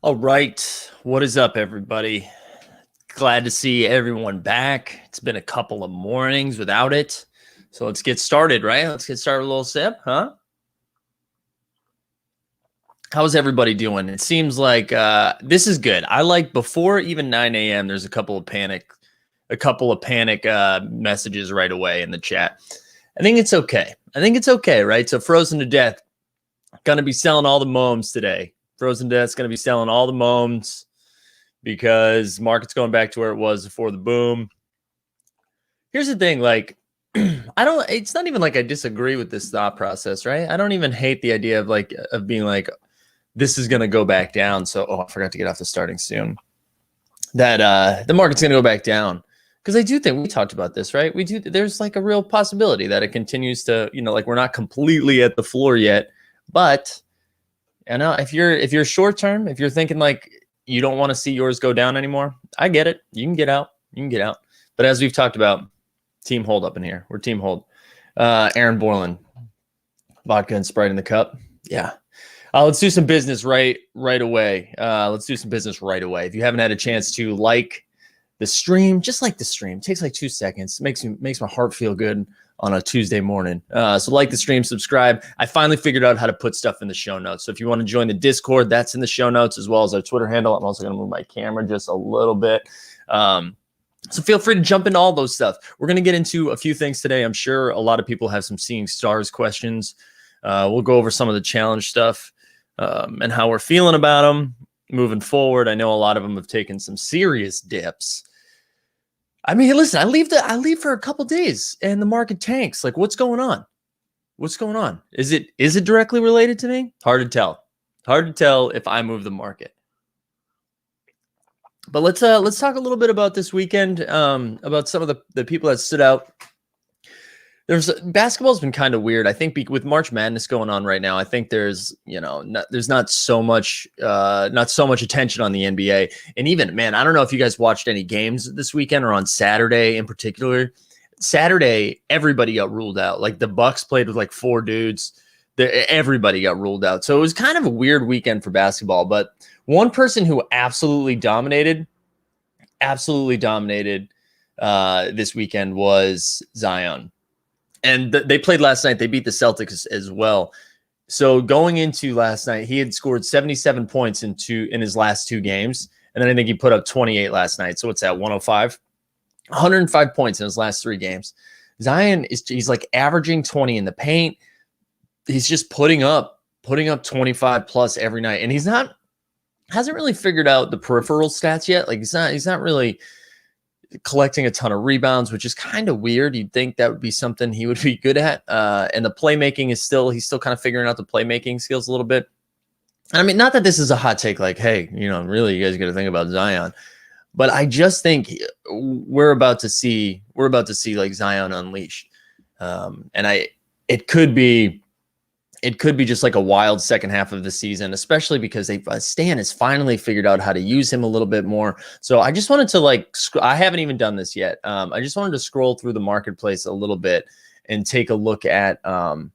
All right. What is up, everybody? Glad to see everyone back. It's been a couple of mornings without it. So let's get started, right? Let's get started with a little sip, huh? How's everybody doing? It seems like this is good. I like before even 9 a.m. There's a couple of panic messages right away in the chat. I think it's okay. Right? So Frozen to Death, gonna be selling all the moms today. Frozen to Death's gonna be selling all the moms because market's going back to where it was before the boom. Here's the thing, like it's not even like I disagree with this thought process, right? I don't even hate the idea of being like this is going to go back down. So, I forgot to get off the starting soon. That the market's going to go back down because I do think we talked about this, right? There's like a real possibility that it continues to, like we're not completely at the floor yet, but if you're short term, if you're thinking like you don't want to see yours go down anymore, I get it. You can get out. But as we've talked about, team hold up in here. We're team hold. Aaron Borland, vodka and Sprite in the cup. Yeah. Let's do some business right away. If you haven't had a chance to like the stream, just like the stream. It takes like 2 seconds. Makes my heart feel good on a Tuesday morning. So like the stream, subscribe. I finally figured out how to put stuff in the show notes. So if you want to join the Discord, that's in the show notes, as well as our Twitter handle. I'm also going to move my camera just a little bit. So feel free to jump into all those stuff. We're going to get into a few things today. I'm sure a lot of people have some seeing stars questions. We'll go over some of the challenge stuff and how we're feeling about them moving forward. I know a lot of them have taken some serious dips. I mean, listen, I leave for a couple days and the market tanks. Like, what's going on? Is it directly related to me? Hard to tell if I move the market. But let's talk a little bit about this weekend, about some of the people that stood out. Basketball's been kind of weird. I think with March Madness going on right now, I think there's not so much attention on the NBA. And even, man, I don't know if you guys watched any games this weekend or on Saturday in particular. Saturday, everybody got ruled out. Like the Bucks played with like 4 dudes. Everybody got ruled out. So it was kind of a weird weekend for basketball. But one person who absolutely dominated this weekend was Zion. And they played last night. They beat the Celtics as well. So going into last night, he had scored 77 points in his last 2 games. And then I think he put up 28 last night. So what's that, 105? 105 points in his last 3 games. Zion he's like averaging 20 in the paint. He's just putting up 25 plus every night. And hasn't really figured out the peripheral stats yet. Like he's not really collecting a ton of rebounds, which is kind of weird. You'd think that would be something he would be good at. And the playmaking he's still kind of figuring out the playmaking skills a little bit. I mean, not that this is a hot take, like, hey, really, you guys got to think about Zion. But I just think we're about to see like Zion unleashed. It could be just like a wild second half of the season, especially because Stan has finally figured out how to use him a little bit more. So I just wanted to I haven't even done this yet. I just wanted to scroll through the marketplace a little bit and take a look at Zion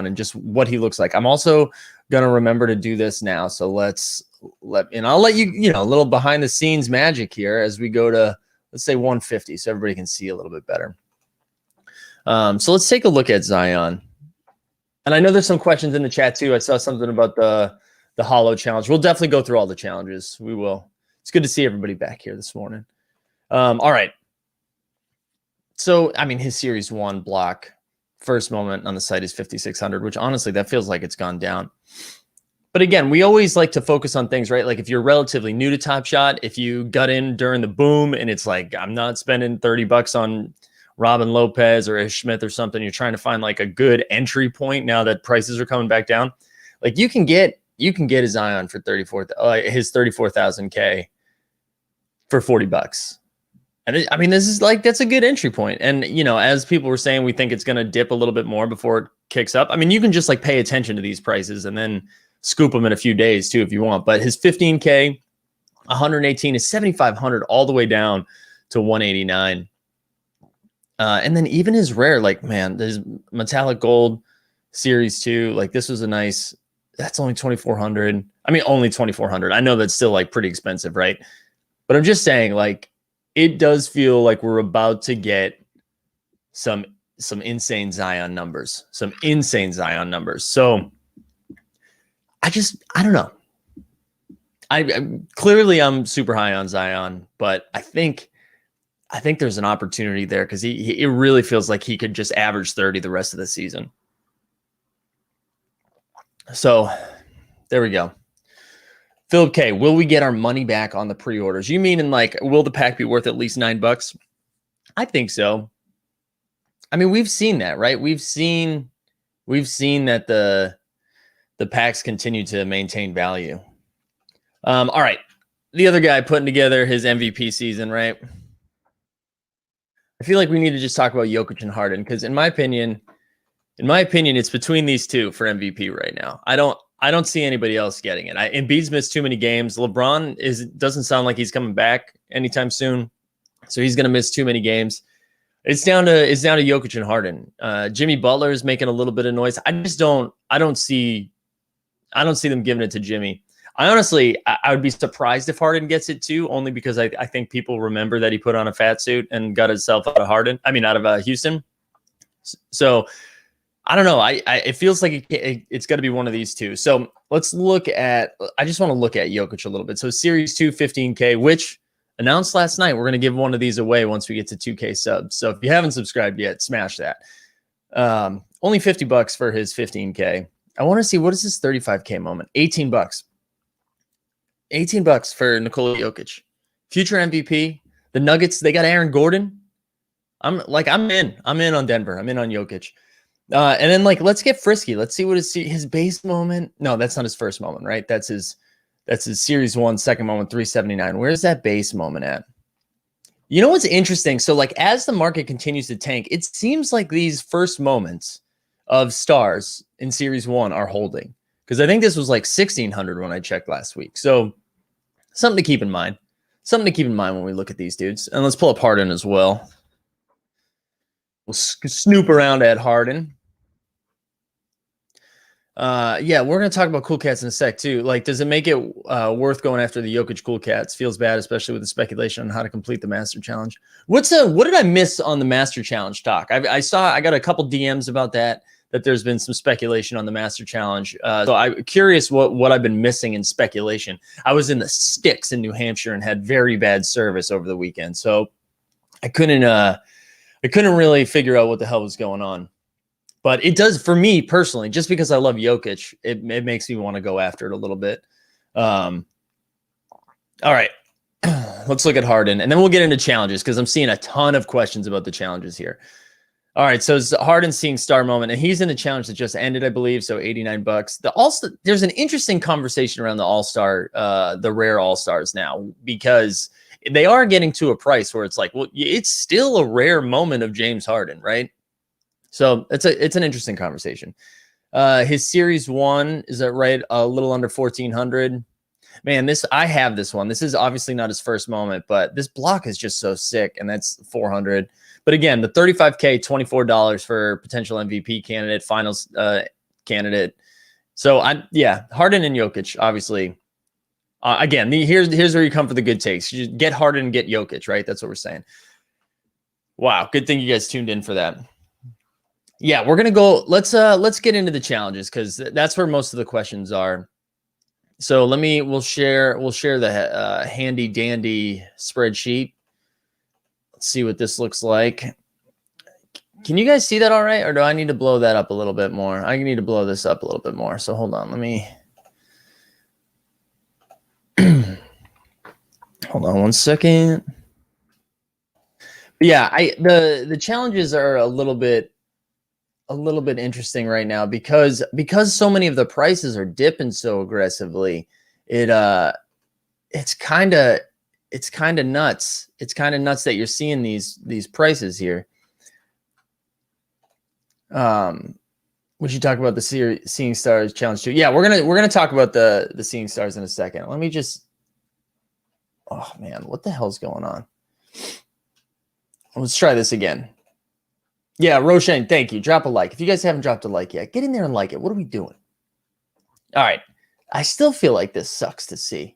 and just what he looks like. I'm also going to remember to do this now. So I'll let you, a little behind the scenes magic here as we go to, let's say 150. So everybody can see a little bit better. So let's take a look at Zion. And I know there's some questions in the chat too. I saw something about the Holo challenge. We'll definitely go through all the challenges. We will. It's good to see everybody back here this morning. All right. So, I mean, his series 1 block first moment on the site is 5,600, which honestly, that feels like it's gone down. But again, we always like to focus on things, right? Like if you're relatively new to Top Shot, if you got in during the boom and it's like, I'm not spending $30 on Robin Lopez or Ish Smith or something, you're trying to find like a good entry point now that prices are coming back down. Like you can get a Zion for his 34,000K for $40. And I mean, that's a good entry point. And as people were saying, we think it's going to dip a little bit more before it kicks up. I mean, you can just like pay attention to these prices and then scoop them in a few days too if you want. But his 15K, 118 is 7,500 all the way down to 189. And then even his rare, like, man, there's metallic gold series 2. Like this was a nice that's only 2,400. I mean, only 2,400. I know that's still like pretty expensive, right? But I'm just saying, like, it does feel like we're about to get some insane Zion numbers, So I don't know. I clearly I'm super high on Zion, but I think there's an opportunity there because it really feels like he could just average 30 the rest of the season. So there we go. Philip K, will we get our money back on the pre-orders? You mean in like, will the pack be worth at least $9? I think so. I mean, we've seen that, right? We've seen that the packs continue to maintain value. All right. The other guy putting together his MVP season, right? I feel like we need to just talk about Jokic and Harden because in my opinion, it's between these two for MVP right now. I don't see anybody else getting it. Embiid's missed too many games. LeBron doesn't sound like he's coming back anytime soon, so he's going to miss too many games. It's down to Jokic and Harden. Jimmy Butler is making a little bit of noise. I don't see them giving it to Jimmy. I would be surprised if Harden gets it too, only because I think people remember that he put on a fat suit and got himself out of Houston. So I don't know. It feels like it's got to be one of these two. So let's look at. I just want to look at Jokic a little bit. So Series 2, 15K, which announced last night. We're going to give one of these away once we get to 2K subs. So if you haven't subscribed yet, smash that. Only $50 for his 15K. I want to see what is this 35K moment. $18. $18 for Nikola Jokic. Future MVP. The Nuggets, they got Aaron Gordon. I'm in on Denver. I'm in on Jokic. And then let's get frisky. Let's see what his base moment. No, that's not his first moment, right? That's his Series 1 second moment, 379. Where's that base moment at? You know what's interesting? So as the market continues to tank, it seems like these first moments of stars in Series 1 are holding. Because I think this was 1,600 when I checked last week. So something to keep in mind. Something to keep in mind when we look at these dudes. And let's pull up Harden as well. We'll snoop around at Harden. Yeah, we're going to talk about Cool Cats in a sec too. Does it make it worth going after the Jokic Cool Cats? Feels bad, especially with the speculation on how to complete the Master Challenge. What did I miss on the Master Challenge talk? I got a couple DMs about that there's been some speculation on the Master Challenge. So I'm curious what I've been missing in speculation. I was in the sticks in New Hampshire and had very bad service over the weekend, so I couldn't really figure out what the hell was going on. But it does, for me personally, just because I love Jokic, it makes me want to go after it a little bit. All right, let's look at Harden, and then we'll get into challenges because I'm seeing a ton of questions about the challenges here. All right, so it's Harden seeing star moment, and he's in a challenge that just ended, I believe, so $89. There's an interesting conversation around the All-Star, the rare All-Stars now, because they are getting to a price where it's well, it's still a rare moment of James Harden, right? So it's an interesting conversation. His Series 1, is that right? A little under 1,400. Man, I have this one. This is obviously not his first moment, but this block is just so sick, and that's 400. But again, the 35K, $24 for potential MVP candidate, finals candidate. So Harden and Jokic, obviously. Again, here's where you come for the good takes. You just get Harden and get Jokic, right? That's what we're saying. Wow, good thing you guys tuned in for that. Yeah, we're gonna go. Let's get into the challenges because that's where most of the questions are. So we'll share the handy dandy spreadsheet. Let's see what this looks like. Can you guys see that all right, or do I need to blow that up a little bit more? I need to blow this up a little bit more. So hold on, let me hold on one second. But yeah, the challenges are a little bit interesting right now because so many of the prices are dipping so aggressively. It's kind of nuts. It's kind of nuts that you're seeing these prices here. Would you talk about the Seeing Stars challenge too? Yeah, we're gonna talk about the Seeing Stars in a second. Let me just. Oh man, what the hell's going on? Let's try this again. Yeah, Roshan, thank you. Drop a like. If you guys haven't dropped a like yet, get in there and like it. What are we doing? All right. I still feel like this sucks to see.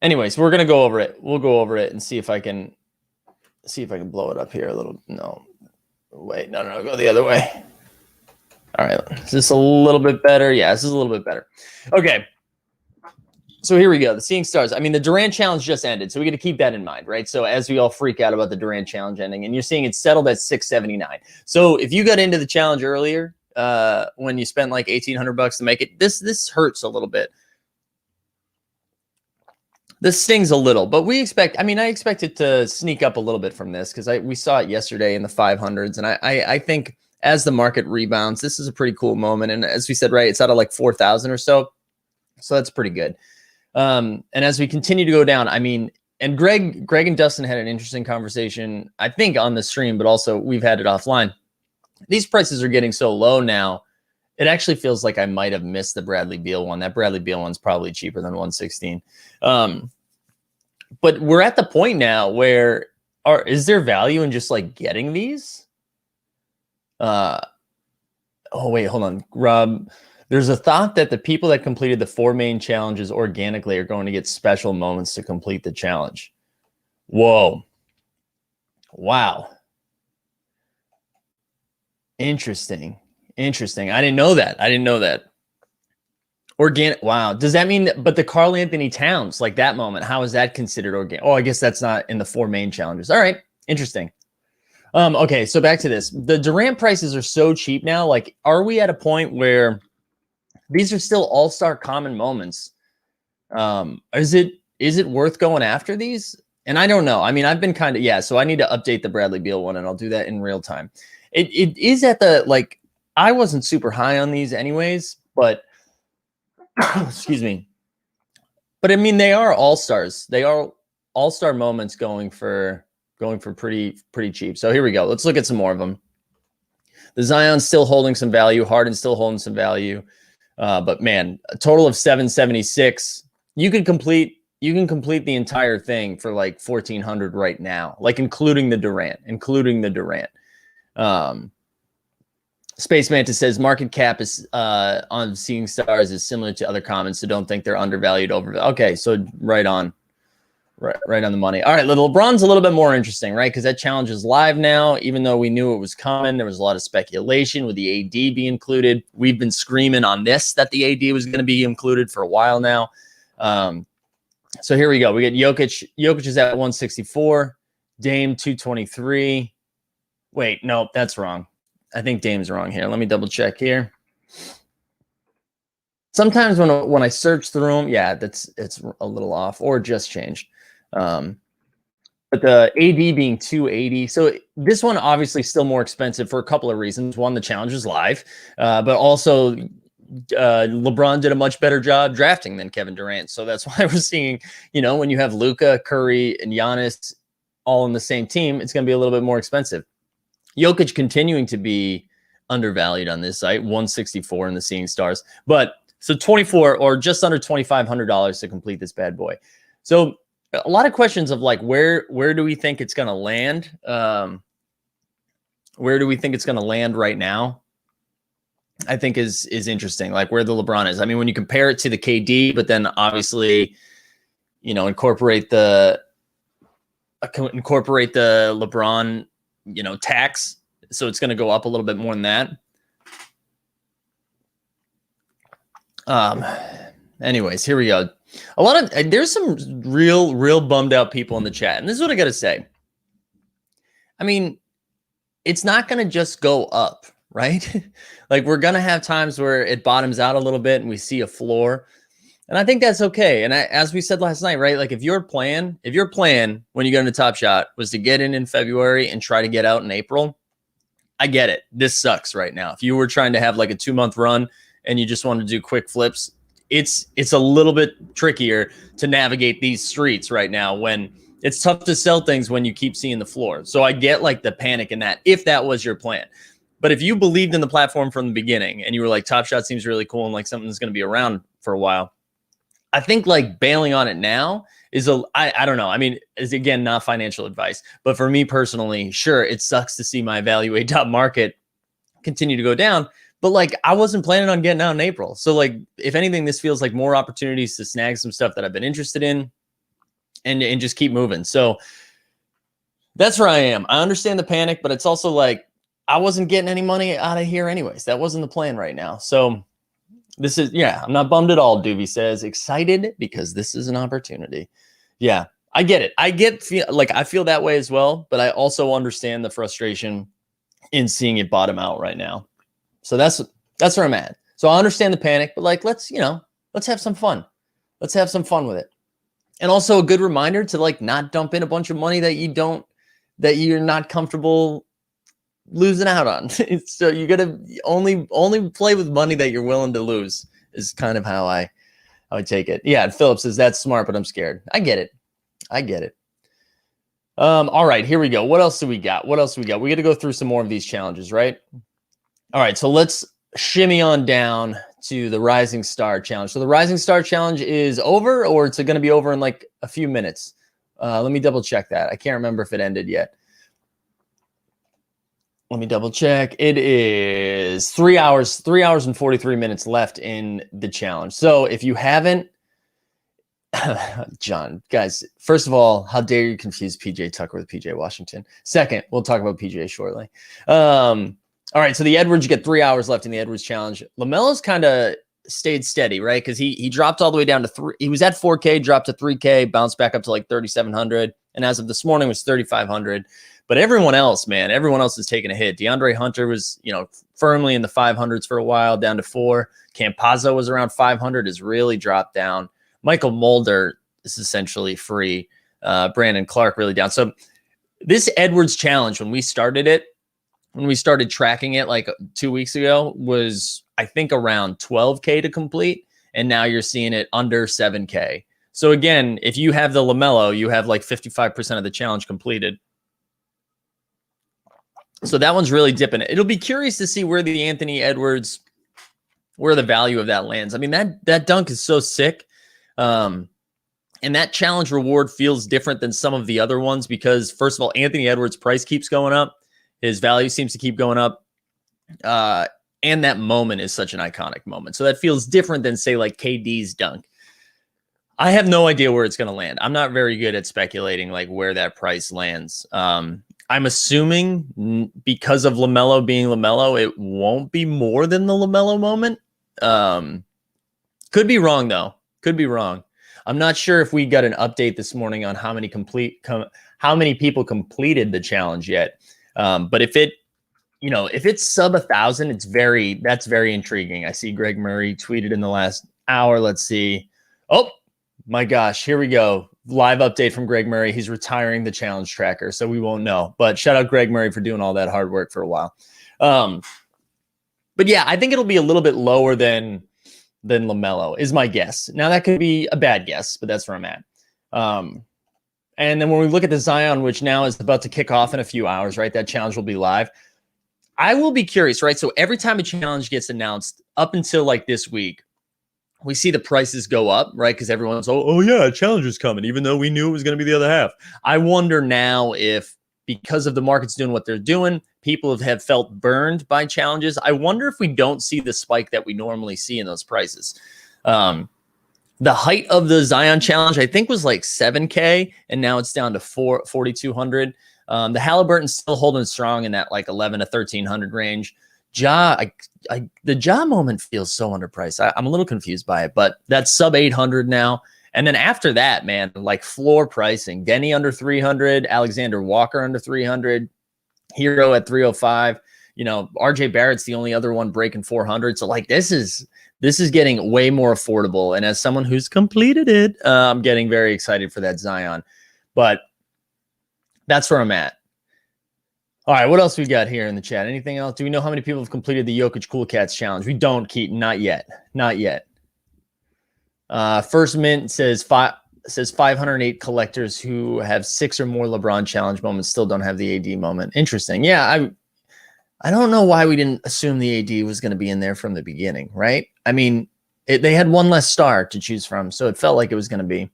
Anyways, we're going to go over it. We'll go over it and see if I can blow it up here a little. No, wait, no, go the other way. All right. Is this a little bit better? Yeah, this is a little bit better. Okay. So here we go. The Seeing Stars. I mean, the Durant challenge just ended, so we got to keep that in mind, right? So as we all freak out about the Durant challenge ending, and you're seeing it settled at 679. So if you got into the challenge earlier, when you spent like $1,800 to make it, this hurts a little bit. This stings a little, but we expect. I mean, I expect it to sneak up a little bit from this because we saw it yesterday in the 500s, and I think as the market rebounds, this is a pretty cool moment. And as we said, right, it's out of like 4,000 or so, so that's pretty good. And as we continue to go down, I mean, and Greg and Dustin had an interesting conversation, I think, on the stream, but also we've had it offline. These prices are getting so low now, it actually feels like I might have missed the Bradley Beal one. That Bradley Beal one's probably cheaper than 116. But we're at the point now where is there value in just like getting these? Oh, wait, hold on, Rob. There's a thought that the people that completed the 4 main challenges organically are going to get special moments to complete the challenge. Whoa. Wow. Interesting. I didn't know that. Organic. Wow. Does that mean but the Karl Anthony Towns, like that moment, how is that considered organic? Oh, I guess that's not in the 4 main challenges. All right. Interesting. Okay. So back to this. The Durant prices are so cheap now. Like, are we at a point where these are still all-star common moments? Is it worth going after these? And I don't know. I mean, I've been kind of, yeah, so I need to update the Bradley Beal one, and I'll do that in real time. It is at the, like, I wasn't super high on these anyways, but excuse me. But I mean, they are all-stars. They are all-star moments going for pretty cheap. So here we go. Let's look at some more of them. The Zion's still holding some value. Harden's still holding some value. But man, a total of 776. You can complete the entire thing for like 1,400 right now, like including the Durant. Space Mantis says market cap is on Seeing Stars is similar to other comments, so don't think they're undervalued. Okay, so right on the money. All right, LeBron's a little bit more interesting, right? Because that challenge is live now. Even though we knew it was coming, there was a lot of speculation with the AD being included. We've been screaming on this that the AD was going to be included for a while now. So here we go. We get Jokic. Jokic is at 164. Dame 223. Wait, no, that's wrong. I think Dame's wrong here. Let me double check here. Sometimes when I search through them, yeah, it's a little off or just changed. But the AD being 280. So this one obviously still more expensive for a couple of reasons. One, the challenge is live, but also LeBron did a much better job drafting than Kevin Durant. So that's why we're seeing, when you have Luka, Curry, and Giannis all in the same team, it's going to be a little bit more expensive. Jokic continuing to be undervalued on this site, 164 in the Seeing Stars. But so 24 or just under $2,500 to complete this bad boy. So a lot of questions of like, where do we think it's going to land? Where do we think it's going to land right now? I think is interesting, like where the LeBron is. I mean, when you compare it to the KD, but then obviously, incorporate the LeBron, tax. So it's going to go up a little bit more than that. Anyways, here we go. There's some real bummed out people in the chat. And this is what I got to say. I mean, it's not going to just go up, right? Like we're going to have times where it bottoms out a little bit and we see a floor. And I think that's okay. And as we said last night, right? Like if your plan when you go into Top Shot was to get in February and try to get out in April, I get it. This sucks right now. If you were trying to have like a 2-month run and you just want to do quick flips, it's a little bit trickier to navigate these streets right now when it's tough to sell things when you keep seeing the floor. So I get like the panic in that if that was your plan. But if you believed in the platform from the beginning and you were like, Top Shot seems really cool and like something that's going to be around for a while, I think like bailing on it now is I don't know. I mean, it's again, not financial advice, but for me personally, sure, it sucks to see my evaluate top market continue to go down, But like, I wasn't planning on getting out in April. So like, if anything, this feels like more opportunities to snag some stuff that I've been interested in and just keep moving. So that's where I am. I understand the panic, but it's also like, I wasn't getting any money out of here anyways. That wasn't the plan right now. So this is, yeah, I'm not bummed at all. Doobie says excited because this is an opportunity. Yeah, I get it. I feel that way as well, but I also understand the frustration in seeing it bottom out right now. So that's where I'm at. So I understand the panic, but like, let's have some fun. Let's have some fun with it. And also a good reminder to like not dump in a bunch of money that you're not comfortable losing out on. So you got to only play with money that you're willing to lose is kind of how I take it. Yeah. And Philip says that's smart, but I'm scared. I get it. All right, here we go. What else do we got? We got to go through some more of these challenges, right? All right, so let's shimmy on down to the Rising Star Challenge. So the Rising Star Challenge is over, or it's going to be over in like a few minutes. Let me double check that. I can't remember if it ended yet. Let me double check. It is 3 hours and 43 minutes left in the challenge. So if you haven't, John, guys, first of all, how dare you confuse PJ Tucker with PJ Washington? Second, we'll talk about PJ shortly. All right, so the Edwards, you get 3 hours left in the Edwards challenge. LaMelo's kind of stayed steady, right? Because he dropped all the way down to 3. He was at 4K, dropped to 3K, bounced back up to like 3,700, and as of this morning was 3,500. But everyone else, man, is taking a hit. DeAndre Hunter was, firmly in the 500s for a while, down to 4. Campazzo was around 500, has really dropped down. Michael Mulder is essentially free. Brandon Clark really down. So this Edwards challenge, when we started tracking it like 2 weeks ago, was I think around 12K to complete. And now you're seeing it under 7K. So again, if you have the LaMelo, you have like 55% of the challenge completed. So that one's really dipping. It'll be curious to see where the Anthony Edwards, where the value of that lands. I mean, that dunk is so sick. And that challenge reward feels different than some of the other ones because, first of all, Anthony Edwards' price keeps going up. His value seems to keep going up. And that moment is such an iconic moment. So that feels different than, say, like KD's dunk. I have no idea where it's going to land. I'm not very good at speculating like where that price lands. I'm assuming because of LaMelo being LaMelo, it won't be more than the LaMelo moment. Could be wrong, though. Could be wrong. I'm not sure if we got an update this morning on how many people completed the challenge yet. But if it's sub 1,000, that's very intriguing. I see Greg Murray tweeted in the last hour. Let's see. Oh my gosh, here we go. Live update from Greg Murray. He's retiring the challenge tracker, so we won't know. But shout out Greg Murray for doing all that hard work for a while. But yeah, I think it'll be a little bit lower than LaMelo is my guess. Now that could be a bad guess, but that's where I'm at. And then when we look at the Zion, which now is about to kick off in a few hours, right? That challenge will be live. I will be curious, right? So every time a challenge gets announced up until like this week, we see the prices go up, right? Because everyone's, oh yeah, a challenge is coming, even though we knew it was going to be the other half. I wonder now if, because of the markets doing what they're doing, people have felt burned by challenges. I wonder if we don't see the spike that we normally see in those prices. The height of the Zion challenge, I think, was like 7K, and now it's down to 4,200. The Halliburton's still holding strong in that like 11 to 1,300 range. The Ja moment feels so underpriced. I'm a little confused by it, but that's sub 800 now. And then after that, man, like floor pricing, Denny under 300, Alexander Walker under 300, Hero at 305. RJ Barrett's the only other one breaking 400. So like this is getting way more affordable. And as someone who's completed it, I'm getting very excited for that Zion. But that's where I'm at. All right, what else we got here in the chat? Anything else? Do we know how many people have completed the Jokic Cool Cats challenge? We don't, Keaton. Not yet. First Mint says 508 collectors who have 6 or more LeBron challenge moments still don't have the AD moment. Interesting. Yeah, I don't know why we didn't assume the AD was going to be in there from the beginning, right? I mean, they had one less star to choose from, so it felt like it was going to be.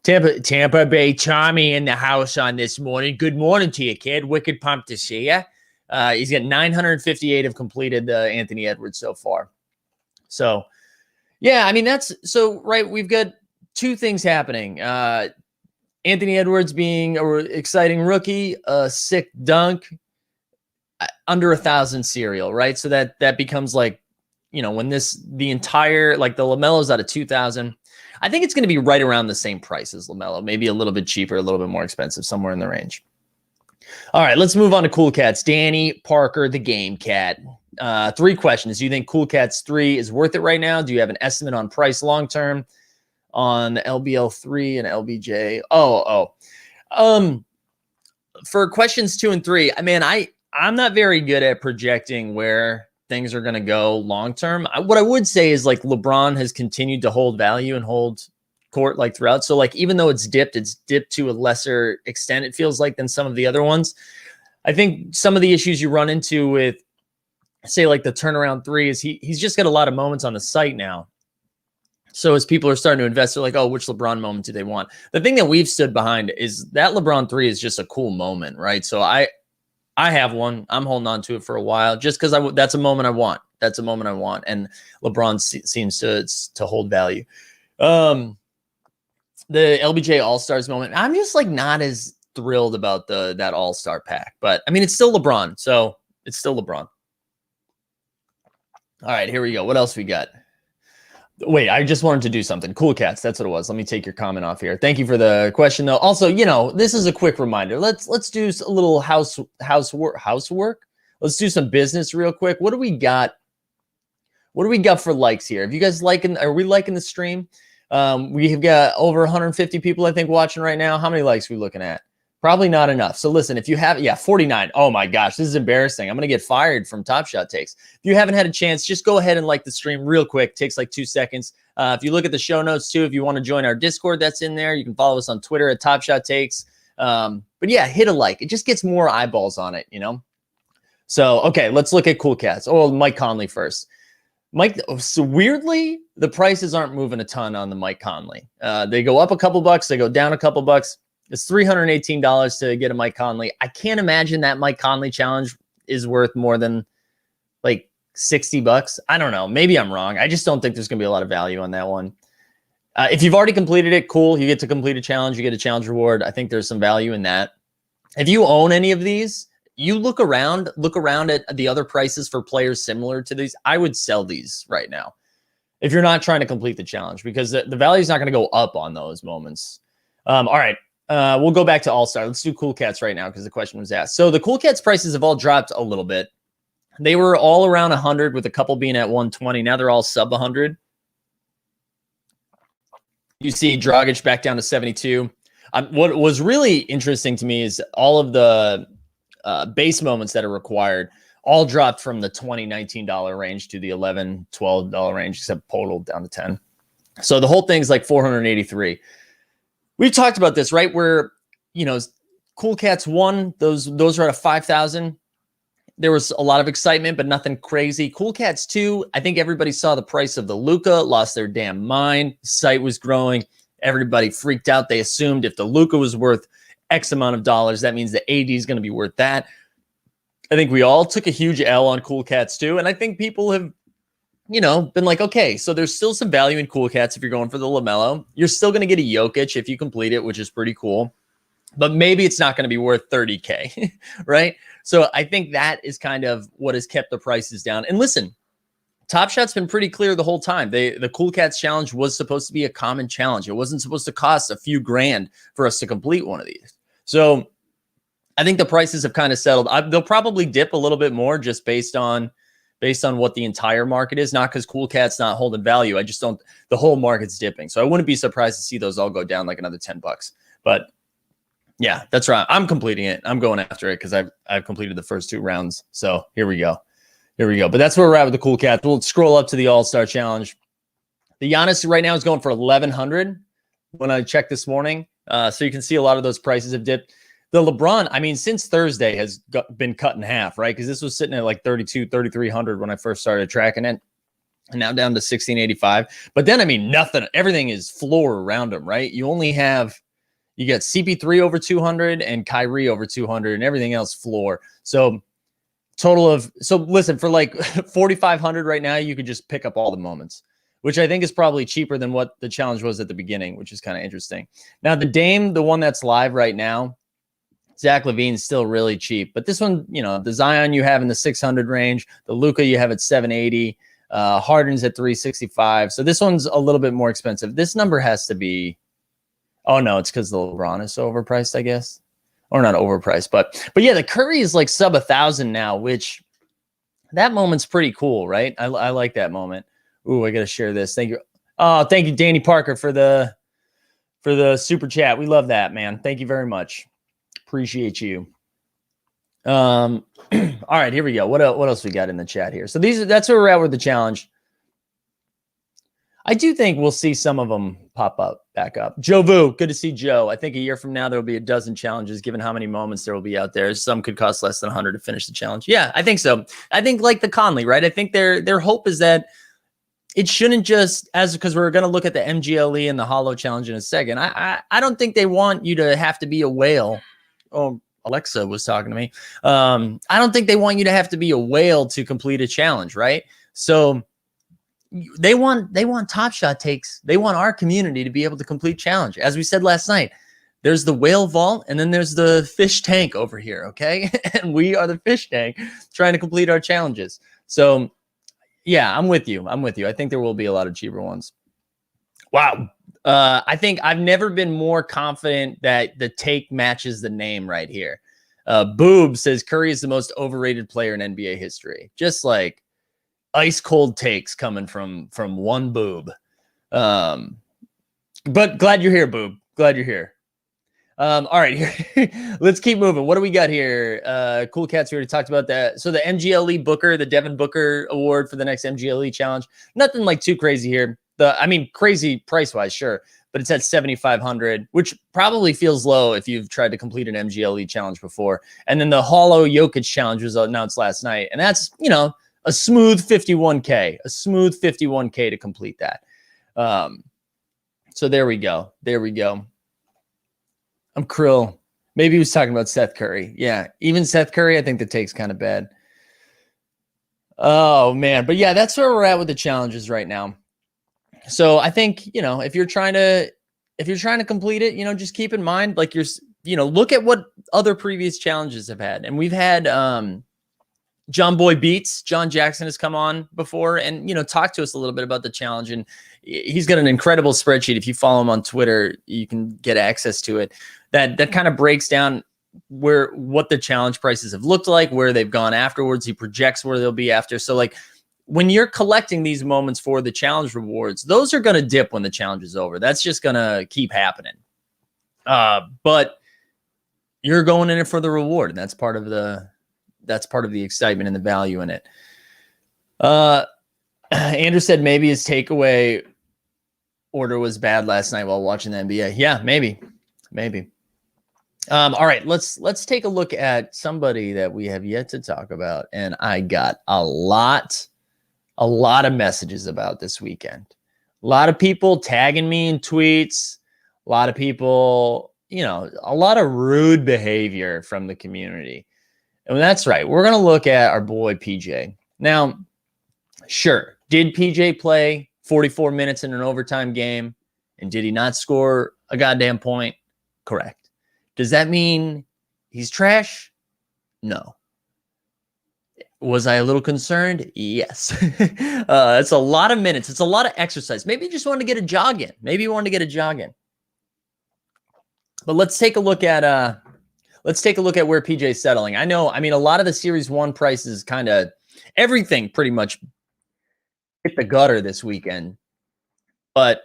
Tampa Bay Tommy in the house on this morning. Good morning to you, kid. Wicked pumped to see you. He's got 958 have completed Anthony Edwards so far. So, yeah, I mean, right. We've got two things happening. Anthony Edwards being an exciting rookie, a sick dunk, under 1,000 serial, right? So that becomes like, when the entire, like the LaMelo's out of 2,000. I think it's going to be right around the same price as LaMelo, maybe a little bit cheaper, a little bit more expensive, somewhere in the range. All right, let's move on to Cool Cats. Danny Parker, the Game Cat. 3 questions. Do you think Cool Cats 3 is worth it right now? Do you have an estimate on price long term on LBL 3 and LBJ? For questions 2 and 3, I'm not very good at projecting where things are going to go long term. What I would say is like LeBron has continued to hold value and hold court like throughout. So like even though it's dipped to a lesser extent, it feels like, than some of the other ones. I think some of the issues you run into with, say, like the turnaround 3 is he's just got a lot of moments on the site now. So as people are starting to invest, they're like, oh, which LeBron moment do they want? The thing that we've stood behind is that LeBron 3 is just a cool moment, right? So I have one. I'm holding on to it for a while just because that's a moment I want. That's a moment I want. And LeBron seems to hold value. The LBJ All-Stars moment, I'm just like not as thrilled about that All-Star pack. But I mean, it's still LeBron. So it's still LeBron. All right, here we go. What else we got? Wait, I just wanted to do something. Cool Cats, that's what it was. Let me take your comment off here. Thank you for the question, though. Also, this is a quick reminder. Let's do a little housework. Let's do some business real quick. What do we got? What do we got for likes here? Have you guys liking? Are we liking the stream? We've got over 150 people, I think, watching right now. How many likes are we looking at? Probably not enough. So listen, if you have, 49. Oh my gosh, this is embarrassing. I'm going to get fired from Top Shot Takes. If you haven't had a chance, just go ahead and like the stream real quick. It takes like 2 seconds. If you look at the show notes too, if you want to join our Discord, that's in there. You can follow us on Twitter at Top Shot Takes. But yeah, hit a like. It just gets more eyeballs on it, So, okay, let's look at Cool Cats. Oh, Mike Conley first. So weirdly, the prices aren't moving a ton on the Mike Conley. They go up a couple bucks. They go down a couple bucks. It's $318 to get a Mike Conley. I can't imagine that Mike Conley challenge is worth more than like $60. I don't know. Maybe I'm wrong. I just don't think there's going to be a lot of value on that one. If you've already completed it, cool. You get to complete a challenge. You get a challenge reward. I think there's some value in that. If you own any of these, you look around at the other prices for players similar to these. I would sell these right now if you're not trying to complete the challenge, because the value is not going to go up on those moments. All right. We'll go back to All-Star. Let's do Cool Cats right now because the question was asked. So the Cool Cats prices have all dropped a little bit. They were all around 100 with a couple being at 120. Now they're all sub 100. You see Dragic back down to 72. What was really interesting to me is all of the base moments that are required all dropped from the $20, $19 range to the $11, $12 range, except Podol down to 10. So the whole thing's like 483. We've talked about this, right? Where, Cool Cats 1, those are at a 5,000. There was a lot of excitement, but nothing crazy. Cool Cats 2, I think everybody saw the price of the Luka, lost their damn mind. The site was growing. Everybody freaked out. They assumed if the Luka was worth X amount of dollars, that means the AD is going to be worth that. I think we all took a huge L on Cool Cats 2, and I think people have been like, okay, so there's still some value in Cool Cats if you're going for the LaMelo. You're still going to get a Jokic if you complete it, which is pretty cool. But maybe it's not going to be worth $30K, right? So I think that is kind of what has kept the prices down. And listen, Top Shot's been pretty clear the whole time. The Cool Cats challenge was supposed to be a common challenge. It wasn't supposed to cost a few grand for us to complete one of these. So I think the prices have kind of settled. They'll probably dip a little bit more just based on what the entire market is, not because Cool Cat's not holding value. I just don't, the whole market's dipping. So I wouldn't be surprised to see those all go down like another $10. But yeah, that's right. I'm completing it. I'm going after it because I've completed the first 2 rounds. So here we go. But that's where we're at with the Cool Cats. We'll scroll up to the All-Star Challenge. The Giannis right now is going for 1,100 when I checked this morning. So you can see a lot of those prices have dipped. The LeBron, since Thursday has been cut in half, right? Because this was sitting at like 3,300 when I first started tracking it. And now down to 1,685. But then, nothing. Everything is floor around them, right? You got CP3 over 200 and Kyrie over 200 and everything else floor. So Total of, so listen, for like 4,500 right now, you could just pick up all the moments, which I think is probably cheaper than what the challenge was at the beginning, which is kind of interesting. Now, the Dame, the one that's live right now, Zach LaVine's still really cheap. But this one, you know, the Zion you have in the 600 range, the Luka you have at 780, Harden's at 365. So this one's a little bit more expensive. This number has to be, oh no, it's because the LeBron is so overpriced, I guess. Or not overpriced, but yeah, the Curry is like sub 1,000 now, which that moment's pretty cool, right? I like that moment. Ooh, I gotta share this. Thank you. Oh, thank you, Danny Parker, for the super chat. We love that, man. Thank you very much. Appreciate you. All right, here we go. What else we got in the chat here? So that's where we're at with the challenge. I do think we'll see some of them pop up, back up. Joe Vu, good to see Joe. I think a year from now, there will be a dozen challenges, given how many moments there will be out there. Some could cost less than 100 to finish the challenge. Yeah, I think so. I think like the Conley, right? I think their hope is that it shouldn't just, because we're going to look at the MGLE and the Holo challenge in a second. I don't think they want you to have to be a whale. Oh, Alexa was talking to me. I don't think they want you to have to be a whale to complete a challenge, right? So they want Top Shot takes. They want our community to be able to complete challenge. As we said last night, there's the whale vault and then there's the fish tank over here. Okay. And we are the fish tank trying to complete our challenges. So yeah, I'm with you. I think there will be a lot of cheaper ones. Wow. I think I've never been more confident that the take matches the name right here. Boob says Curry is the most overrated player in NBA history. Just like ice cold takes coming from one boob. But glad you're here, boob. Glad you're here. All right, here. Let's keep moving. What do we got here? Cool Cats, we already talked about that. So the MGLE Booker, the Devin Booker Award for the next MGLE challenge. Nothing like too crazy here. Crazy price-wise, sure, but it's at 7,500, which probably feels low if you've tried to complete an MGLE challenge before. And then the Holo Jokic challenge was announced last night, and that's, you know, a smooth 51K, to complete that. So there we go. I'm Krill. Maybe he was talking about Seth Curry. Yeah, even Seth Curry, I think the take's kind of bad. Oh man, but yeah, that's where we're at with the challenges right now. So I think, you know, if you're trying to complete it, you know, just keep in mind, like look at what other previous challenges have had, and we've had John Boy Beats. John Jackson has come on before and, you know, talked to us a little bit about the challenge. And he's got an incredible spreadsheet. If you follow him on Twitter, you can get access to it. That kind of breaks down what the challenge prices have looked like, where they've gone afterwards. He projects where they'll be after. So like when you're collecting these moments for the challenge rewards, those are going to dip when the challenge is over. That's just going to keep happening. But you're going in it for the reward. And that's part of the excitement and the value in it. Andrew said maybe his takeaway order was bad last night while watching the NBA. Yeah, maybe. All right, let's take a look at somebody that we have yet to talk about, and I got a lot of messages about this weekend. A lot of people tagging me in tweets. A lot of people, you know, a lot of rude behavior from the community. And that's right. We're going to look at our boy PJ. Now, sure, did PJ play 44 minutes in an overtime game? And did he not score a goddamn point? Correct. Does that mean he's trash? No. Was I a little concerned? Yes. It's a lot of minutes. It's a lot of exercise. Maybe he just wanted to get a jog in. But let's take a look at where PJ's settling. I mean, a lot of the Series 1 prices kind of everything pretty much hit the gutter this weekend. But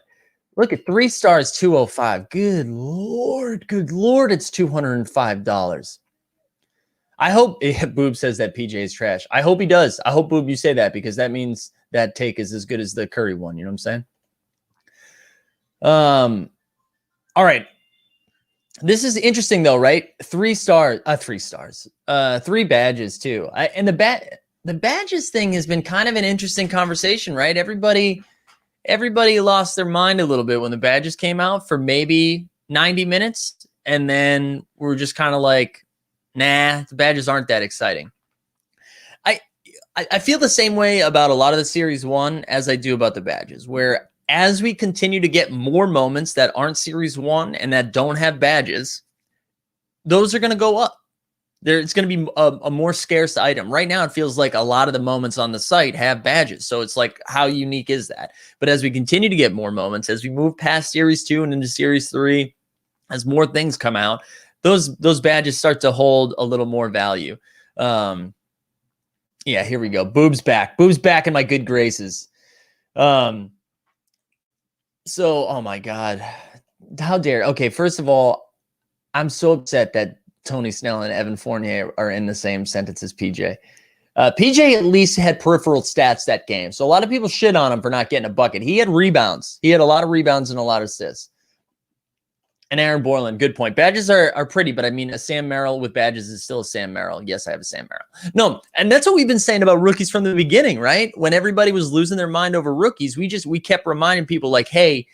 look at 3 stars, 205. Good Lord, it's $205. I hope Boob says that PJ is trash. I hope he does. I hope, Boob, you say that, because that means that take is as good as the Curry one. You know what I'm saying? All right. This is interesting though, right? 3 stars, 3 badges too. And the badges thing has been kind of an interesting conversation, right? Everybody lost their mind a little bit when the badges came out for maybe 90 minutes. And then we're just kind of like, nah, the badges aren't that exciting. I feel the same way about a lot of the Series 1 as I do about the badges, where as we continue to get more moments that aren't Series 1 and that don't have badges, those are going to go up. It's going to be a more scarce item. Right now, it feels like a lot of the moments on the site have badges. So it's like, how unique is that? But as we continue to get more moments, as we move past Series 2 and into Series 3, as more things come out, those badges start to hold a little more value. Yeah, here we go. Boob's back. Boob's back in my good graces. So, oh my God. How dare. Okay, first of all, I'm so upset that Tony Snell and Evan Fournier are in the same sentence as PJ. PJ at least had peripheral stats that game. So a lot of people shit on him for not getting a bucket. He had rebounds. He had a lot of rebounds and a lot of assists. And Aaron Borland, good point. Badges are pretty, but I mean, a Sam Merrill with badges is still a Sam Merrill. Yes, I have a Sam Merrill. No, and that's what we've been saying about rookies from the beginning, right? When everybody was losing their mind over rookies, we kept reminding people like, hey,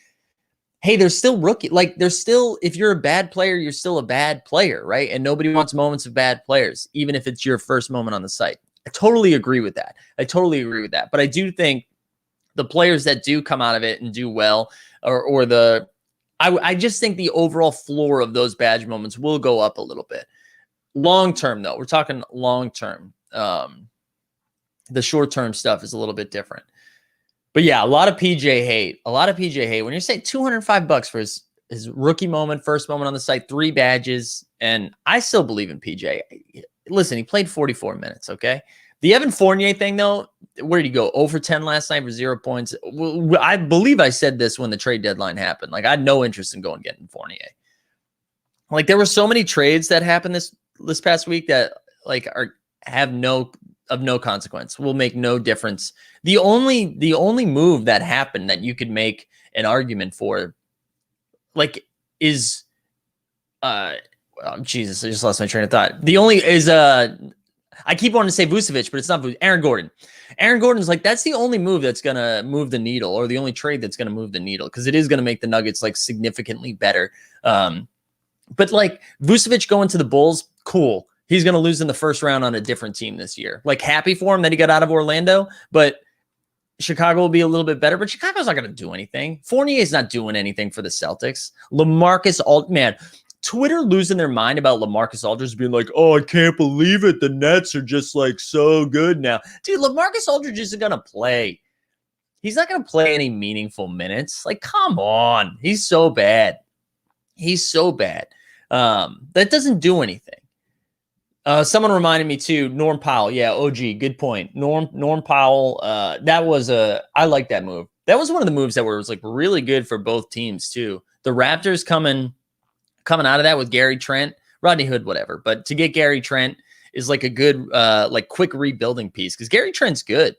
they're still rookie. Like, they're still, if you're a bad player, you're still a bad player, right? And nobody wants moments of bad players, even if it's your first moment on the site. I totally agree with that. But I do think the players that do come out of it and do well, I just think the overall floor of those badge moments will go up a little bit. Long term, though, we're talking long term. The short term stuff is a little bit different. But yeah, a lot of PJ hate. When you're saying $205 for his rookie moment, first moment on the site, 3 badges, and I still believe in PJ. Listen, he played 44 minutes, okay? The Evan Fournier thing, though, where did he go? Over 10 last night for 0 points. I believe I said this when the trade deadline happened. Like, I had no interest in getting Fournier. Like, there were so many trades that happened this past week that like have no consequence. Will make no difference. The only move that happened that you could make an argument for, like, is Jesus, I just lost my train of thought. The only is I keep wanting to say Vucevic, but it's not Aaron Gordon. Aaron Gordon's like, that's the only move that's going to move the needle, or the only trade that's going to move the needle, because it is going to make the Nuggets like significantly better. But like Vucevic going to the Bulls, cool. He's going to lose in the first round on a different team this year. Like, happy for him that he got out of Orlando, but Chicago will be a little bit better, but Chicago's not going to do anything. Fournier's not doing anything for the Celtics. LaMarcus Aldridge, Twitter losing their mind about LaMarcus Aldridge being like, oh, I can't believe it. The Nets are just like so good now. Dude, LaMarcus Aldridge isn't going to play. He's not going to play any meaningful minutes. Like, come on. He's so bad. That doesn't do anything. Someone reminded me too, Norm Powell. Yeah, OG, good point. Norm Powell, I like that move. That was one of the moves that was like really good for both teams too. The Raptors coming out of that with Gary Trent, Rodney Hood, whatever. But to get Gary Trent is like a good, like quick rebuilding piece, because Gary Trent's good.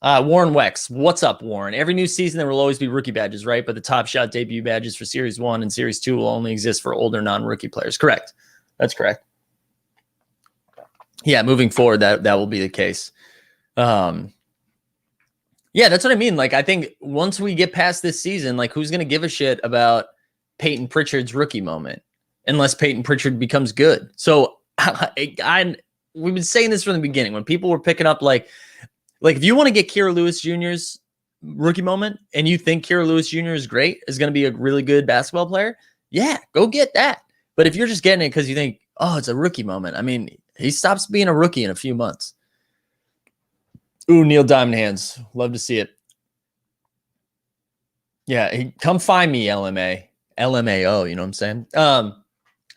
Warren Wex, what's up, Warren? Every new season there will always be rookie badges, right? But the Top Shot debut badges for Series 1 and Series 2 will only exist for older non-rookie players. Correct. That's correct. Yeah, moving forward, that will be the case. Yeah, that's what I mean. Like, I think once we get past this season, like, who's going to give a shit about Peyton Pritchard's rookie moment unless Peyton Pritchard becomes good? So we've been saying this from the beginning when people were picking up like if you want to get Kira Lewis Jr.'s rookie moment and you think Kira Lewis Jr. is going to be a really good basketball player, yeah, go get that. But if you're just getting it because you think, oh, it's a rookie moment, I mean, he stops being a rookie in a few months. Ooh, Neil Diamond Hands. Love to see it. Yeah, come find me, LMAO, you know what I'm saying?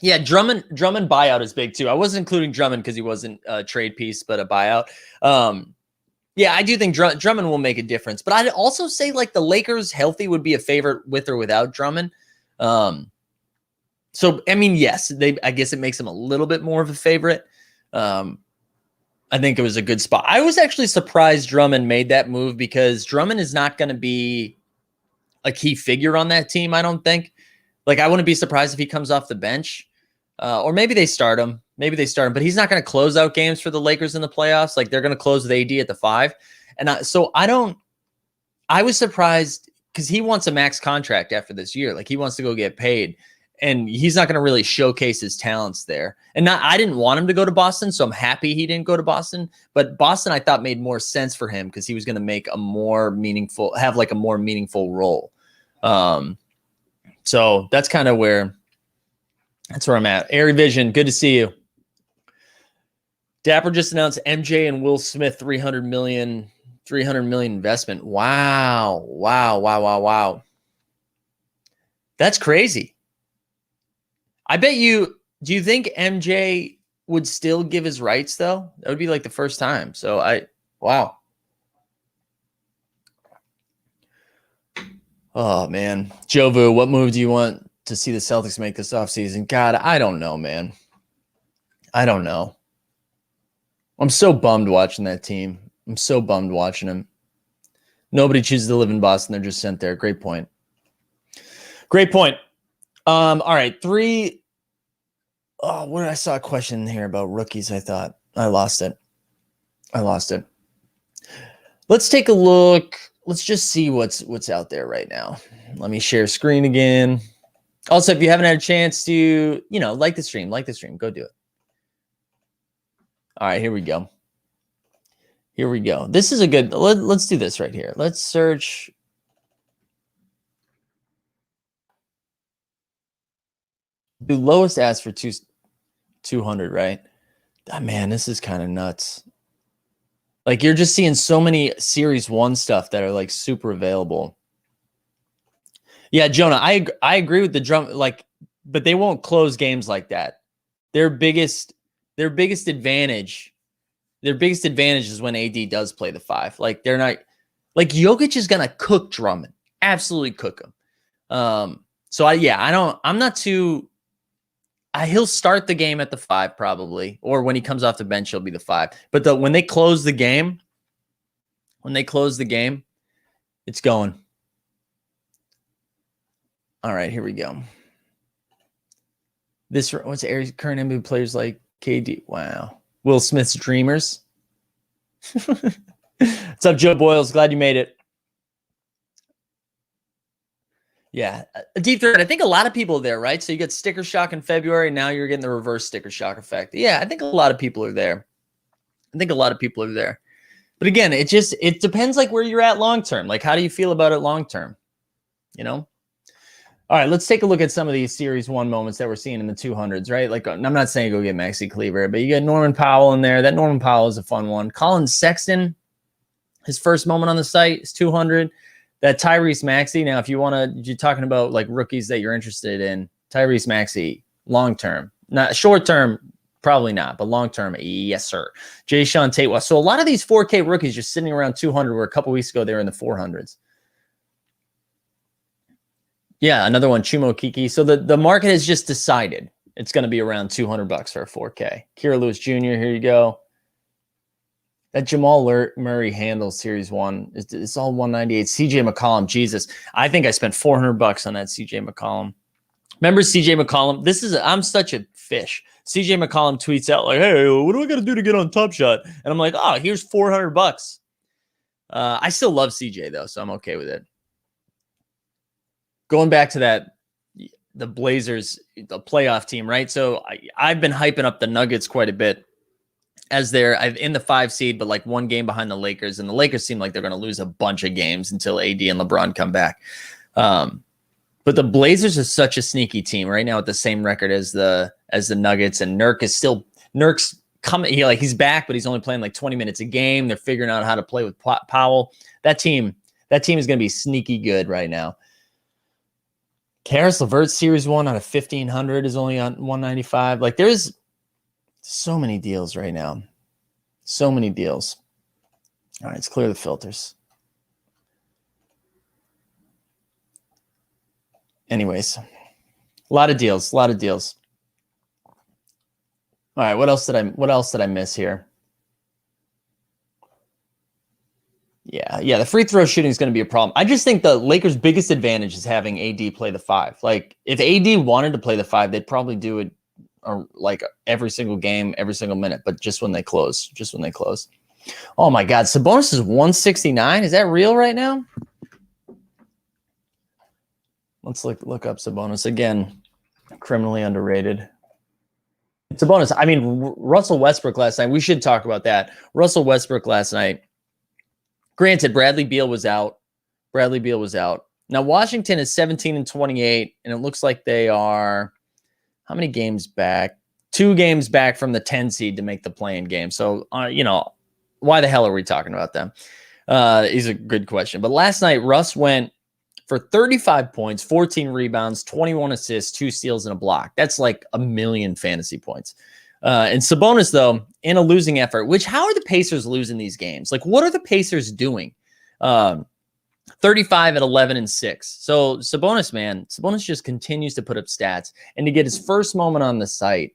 Yeah, Drummond buyout is big too. I wasn't including Drummond because he wasn't a trade piece, but a buyout. Yeah, I do think Drummond will make a difference. But I'd also say like the Lakers healthy would be a favorite with or without Drummond. So, I mean, yes, I guess it makes him a little bit more of a favorite. I think it was a good spot. I was actually surprised Drummond made that move because Drummond is not going to be a key figure on that team, I don't think. Like, I wouldn't be surprised if he comes off the bench. Or maybe they start him. But he's not going to close out games for the Lakers in the playoffs. Like, they're going to close with AD at the 5. And I was surprised because he wants a max contract after this year. Like, he wants to go get paid. and he's not going to really showcase his talents there. And I didn't want him to go to Boston, so I'm happy he didn't go to Boston. But Boston, I thought, made more sense for him because he was going to make a more meaningful role. So that's kind of where I'm at. Airy Vision, good to see you. Dapper just announced MJ and Will Smith $300 million investment. Wow. That's crazy. I bet you, do you think MJ would still give his rights though? That would be like the first time. So wow. Oh man. Jovu, what move do you want to see the Celtics make this offseason? God, I don't know, man. I don't know. I'm so bummed watching that team. I'm so bummed watching them. Nobody chooses to live in Boston. They're just sent there. Great point. Great point. All right. 3. Oh, what did I saw a question here about rookies? I thought I lost it. Let's take a look. Let's just see what's out there right now. Let me share screen again. Also, if you haven't had a chance to, like the stream, go do it. All right, here we go. This is a good, let's do this right here. Let's search. The lowest ask for 200, right? Oh, man, this is kind of nuts. Like, you're just seeing so many Series 1 stuff that are like super available. Yeah, Jonah, I agree with the drum, but they won't close games like that. Their biggest advantage is when AD does play the 5. Like, they're not, like, Jokic is gonna cook Drummond, absolutely cook him. So I'm not too. He'll start the game at the 5 probably, or when he comes off the bench, he'll be the 5. But when they close the game, it's going. All right, here we go. What's Aries current NBA players like KD? Wow. Will Smith's Dreamers. What's up, Joe Boyles? Glad you made it. Yeah, a deep threat. I think a lot of people are there, right? So you get sticker shock in February. Now you're getting the reverse sticker shock effect. Yeah, I think a lot of people are there. But again, it depends like where you're at long term. Like, how do you feel about it long term? All right, let's take a look at some of these Series 1 moments that we're seeing in the 200s, right? Like, I'm not saying go get Maxi Kleber, but you get Norman Powell in there. That Norman Powell is a fun one. Colin Sexton, his first moment on the site is 200. That Tyrese Maxey. Now, if you're talking about like rookies that you're interested in, Tyrese Maxey, long term, not short term, probably not, but long term, yes, sir. Jay Sean Tate. So a lot of these 4K rookies just sitting around 200, where a couple weeks ago they were in the 400s. Yeah, another one, Chumo Kiki. So the market has just decided it's going to be around $200 for a 4K. Kira Lewis Jr. Here you go. That Jamal Murray handles Series 1. It's all 198. CJ McCollum, Jesus. I think I spent $400 on that CJ McCollum. Remember CJ McCollum? I'm such a fish. CJ McCollum tweets out like, "Hey, what do I got to do to get on Top Shot?" And I'm like, "Oh, here's $400." I still love CJ though, so I'm okay with it. Going back to the Blazers, the playoff team, right? So I've been hyping up the Nuggets quite a bit, as they're in the 5 seed, but like 1 game behind the Lakers. And the Lakers seem like they're going to lose a bunch of games until AD and LeBron come back. But the Blazers are such a sneaky team right now, with the same record as the Nuggets. And Nurk's coming. He's back, but he's only playing like 20 minutes a game. They're figuring out how to play with Powell. That team is going to be sneaky good right now. Karis LeVert Series 1 out of 1,500 is only on 195. Like, there's so many deals right now. So many deals. All right, let's clear the filters. Anyways, a lot of deals. All right, what else did I miss here? Yeah, the free throw shooting is going to be a problem. I just think the Lakers' biggest advantage is having AD play the 5. Like, if AD wanted to play the 5, they'd probably do it like every single game, every single minute, but just when they close. Oh my God, Sabonis is 169. Is that real right now? Let's look up Sabonis again. criminally underrated. It's a bonus. I mean, Russell Westbrook last night. We should talk about that. Russell Westbrook last night. Granted, Bradley Beal was out. Now, Washington is 17-28, and it looks like they are how many games back? 2 games back from the 10 seed to make the play-in game. So, why the hell are we talking about them? Is a good question. But last night, Russ went for 35 points, 14 rebounds, 21 assists, 2 steals, and a block. That's like a million fantasy points. And Sabonis, though, in a losing effort, which how are the Pacers losing these games? Like, what are the Pacers doing? 35 at 11 and 6. So Sabonis just continues to put up stats. And to get his first moment on the site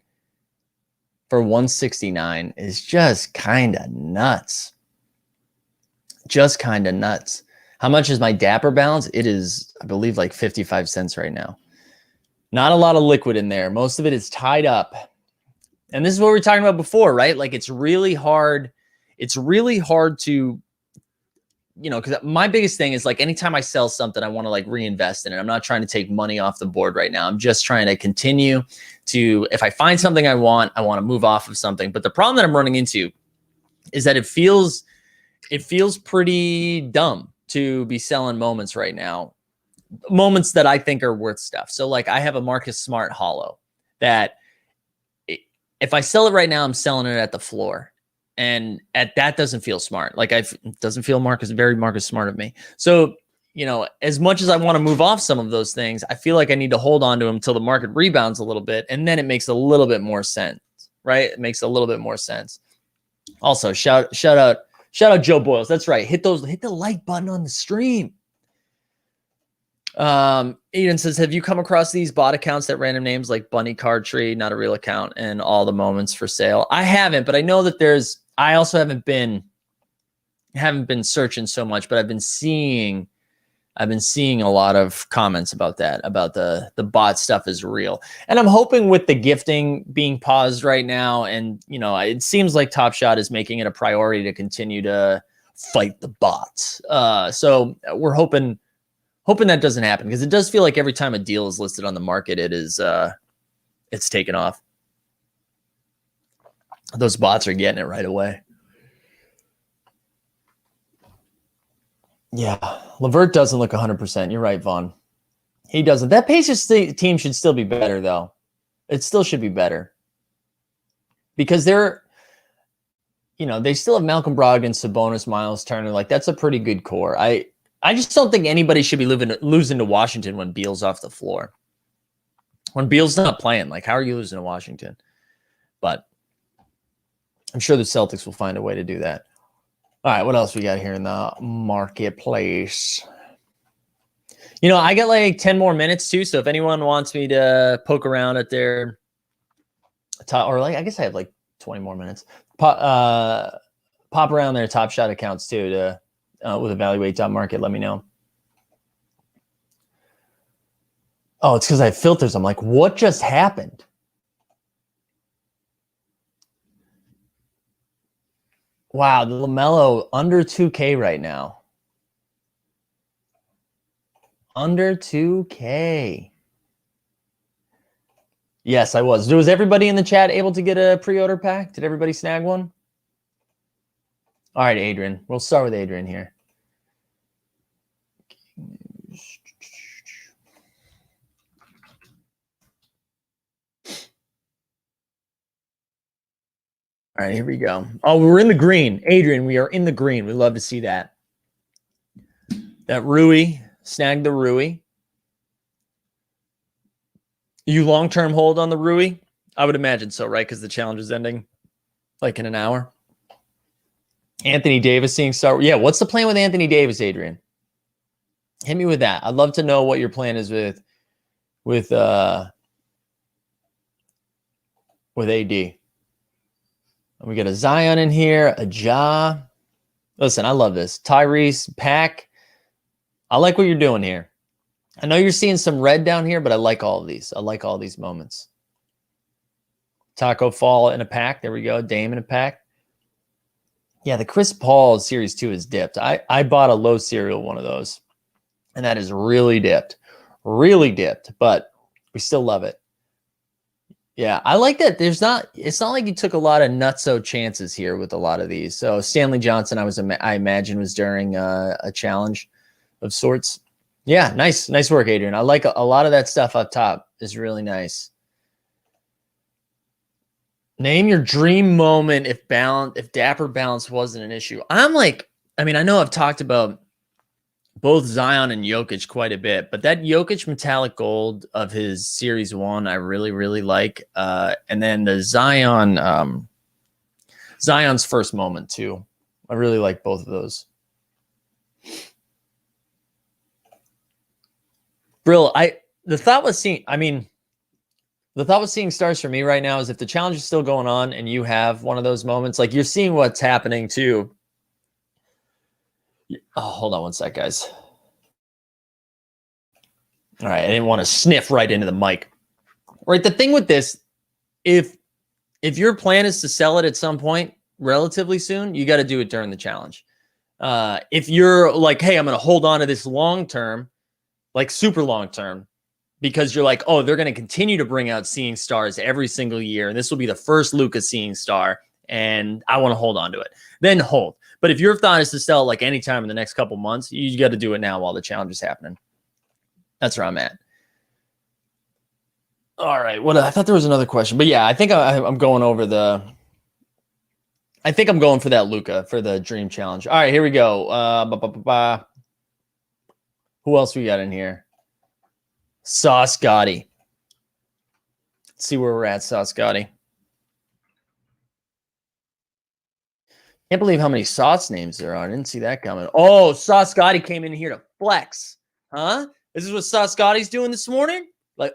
for 169 is just kind of nuts. How much is my Dapper balance? It is, I believe, like 55 cents right now. Not a lot of liquid in there. Most of it is tied up. And this is what we were talking about before, right? Like, it's really hard. It's really hard to, because my biggest thing is, like, anytime I sell something, I want to, like, reinvest in it. I'm not trying to take money off the board right now. I'm just trying to continue to, if I find something I want to move off of something. But the problem that I'm running into is that it feels pretty dumb to be selling moments right now, moments that I think are worth stuff. So, like, I have a Marcus Smart holo that if I sell it right now, I'm selling it at the floor. And that doesn't feel smart. Like, it doesn't feel very Marcus Smart of me. So, as much as I want to move off some of those things, I feel like I need to hold on to them until the market rebounds a little bit. And then it makes a little bit more sense, right? It makes a little bit more sense. Also, shout out Joe Boyles. That's right. Hit the like button on the stream. Eden says, have you come across these bot accounts that random names like Bunny Card Tree, not a real account, and all the moments for sale? I haven't, but I know that I also haven't been searching so much, but I've been seeing a lot of comments about that, about the bot stuff is real. And I'm hoping with the gifting being paused right now, and it seems like Top Shot is making it a priority to continue to fight the bots. So we're hoping that doesn't happen, because it does feel like every time a deal is listed on the market, it's taken off. Those bots are getting it right away. Yeah, LeVert doesn't look 100%. You're right, Vaughn. He doesn't. That Pacers team should still be better, though. It still should be better, because they still have Malcolm Brogdon, Sabonis, Miles Turner. Like, that's a pretty good core. I just don't think anybody should be losing to Washington when Beal's off the floor. When Beal's not playing, like, how are you losing to Washington? But I'm sure the Celtics will find a way to do that. All right, what else we got here in the marketplace? I got like 10 more minutes too, so if anyone wants me to poke around at their top, or like, I guess I have like 20 more minutes. Pop around their Top Shot accounts too to with evaluate.market, let me know. Oh, it's because I have filters. I'm like, what just happened? Wow, the LaMelo under 2K right now. Under 2K. Yes, I was. Was everybody in the chat able to get a pre-order pack? Did everybody snag one? All right, Adrian. We'll start with Adrian here. All right, here we go. Oh, we're in the green. Adrian, we are in the green. We love to see that. That Rui, snagged the Rui. You long-term hold on the Rui? I would imagine so, right? Because the challenge is ending like in an hour. Anthony Davis seeing start. Yeah, what's the plan with Anthony Davis, Adrian? Hit me with that. I'd love to know what your plan is with AD. We got a Zion in here, a Ja. Listen, I love this. Tyrese, Pack. I like what you're doing here. I know you're seeing some red down here, but I like all of these. I like all these moments. Taco Fall in a pack. There we go. Dame in a pack. Yeah, the Chris Paul Series 2 is dipped. I bought a low serial one of those, and that is really dipped. Really dipped, but we still love it. Yeah, I like that. It's not like you took a lot of nutso chances here with a lot of these. So Stanley Johnson, I imagine was during a challenge of sorts. Yeah, nice work, Adrian. I like a lot of that stuff up top is really nice. Name your dream moment if dapper balance wasn't an issue. I know I've talked about both Zion and Jokic quite a bit, but that Jokic metallic gold of his series 1, I really, really like. And then the Zion's first moment too. I really like both of those. Brill, the thought was seeing stars for me right now is if the challenge is still going on and you have one of those moments, like you're seeing what's happening too. Oh, hold on one sec, guys. All right, I didn't want to sniff right into the mic. Right, the thing with this, if your plan is to sell it at some point relatively soon, you got to do it during the challenge. If you're like, hey, I'm going to hold on to this long term, like super long term, because you're like, oh, they're going to continue to bring out seeing stars every single year, and this will be the first Luka seeing star, and I want to hold on to it, then hold. But if your thought is to sell like anytime in the next couple months, you got to do it now while the challenge is happening. That's where I'm at. All right. What I thought there was another question, but yeah, I think I'm going over I think I'm going for that Luka for the dream challenge. All right, here we go. Who else we got in here? Sauce Gotti. Let's see where we're at, Sauce Gotti. Can't believe how many Sauce names there are. I didn't see that coming. Oh, Sauce Gotti came in here to flex. Huh? This is what Sauce Gotti's doing this morning? Like,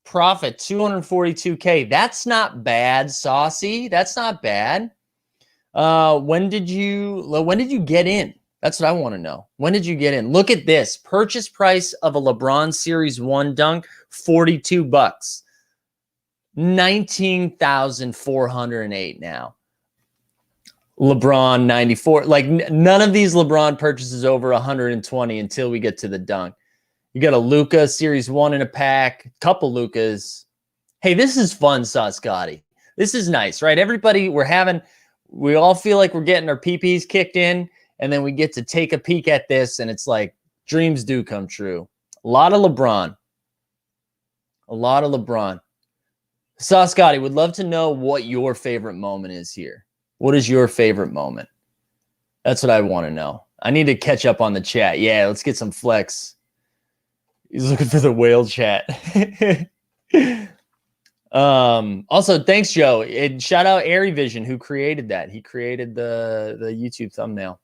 profit 242K. That's not bad, Saucy. That's not bad. When did you get in? That's what I want to know. When did you get in? Look at this. Purchase price of a LeBron Series 1 dunk, $42. 19,408 now. LeBron 94. Like none of these LeBron purchases over 120 until we get to the dunk. You got a Luka Series 1 in a pack, couple Lukas. Hey, this is fun, Sauce Gotti. This is nice, right? Everybody, we all feel like we're getting our PPs kicked in, and then we get to take a peek at this, and it's like dreams do come true. A lot of LeBron. Sauce Gotti, would love to know what your favorite moment is here. What is your favorite moment? That's what I want to know. I need to catch up on the chat. Yeah, let's get some flex. He's looking for the whale chat. Also, thanks, Joe. And shout out Airy Vision, who created that. He created the YouTube thumbnail.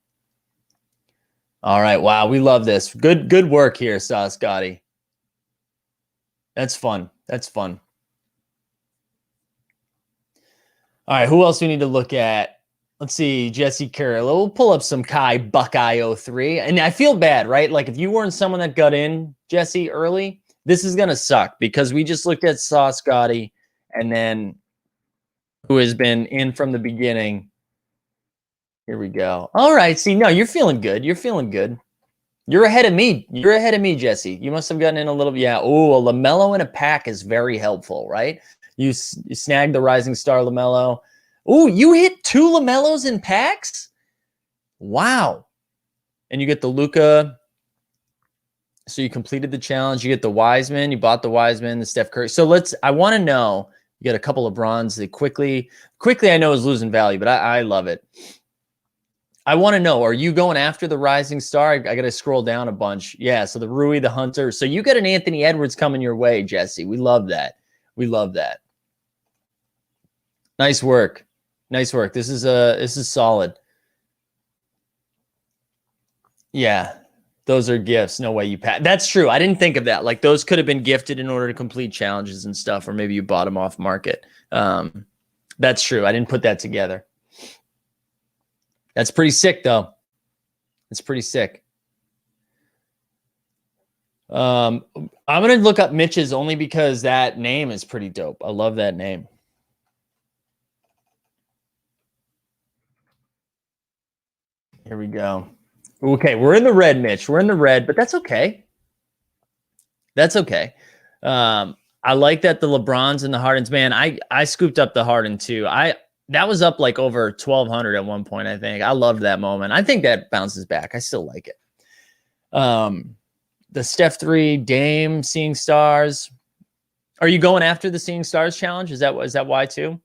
All right. Wow, we love this. Good work here, Sauce Gotti. That's fun. All right, who else we need to look at? Let's see, Jesse Carroll. We'll pull up some Kai Buckeye 03. And I feel bad, right? Like if you weren't someone that got in, Jesse, early, this is going to suck because we just looked at Sauce Gotti and then who has been in from the beginning. Here we go. All right, see, no, you're feeling good. You're ahead of me. Jesse. You must have gotten in a little bit. Yeah, oh, a LaMelo in a pack is very helpful, right? You snagged the Rising Star LaMelo. Oh, you hit 2 LaMelos in packs? Wow. And you get the Luka. So you completed the challenge. You get the Wiseman. You bought the Wiseman, the Steph Curry. So I want to know, you got a couple of bronze that quickly I know is losing value, but I love it. I want to know, are you going after the Rising Star? I got to scroll down a bunch. Yeah, so the Rui, the Hunter. So you got an Anthony Edwards coming your way, Jesse. We love that. Nice work. This is solid. Yeah, those are gifts. No way you pass. That's true. I didn't think of that. Like those could have been gifted in order to complete challenges and stuff, or maybe you bought them off market. That's true. I didn't put that together. That's pretty sick, though. It's pretty sick. I'm going to look up Mitch's only because that name is pretty dope. I love that name. Here we go. Okay, we're in the red, Mitch. We're in the red, but that's okay. I I like that the LeBrons and the Hardens, man. I scooped up the Harden too. That was up like over 1,200 at one point, I think. I loved that moment. I think that bounces back. I still like it. The Steph 3, Dame, Seeing Stars. Are you going after the Seeing Stars challenge? Is that why too?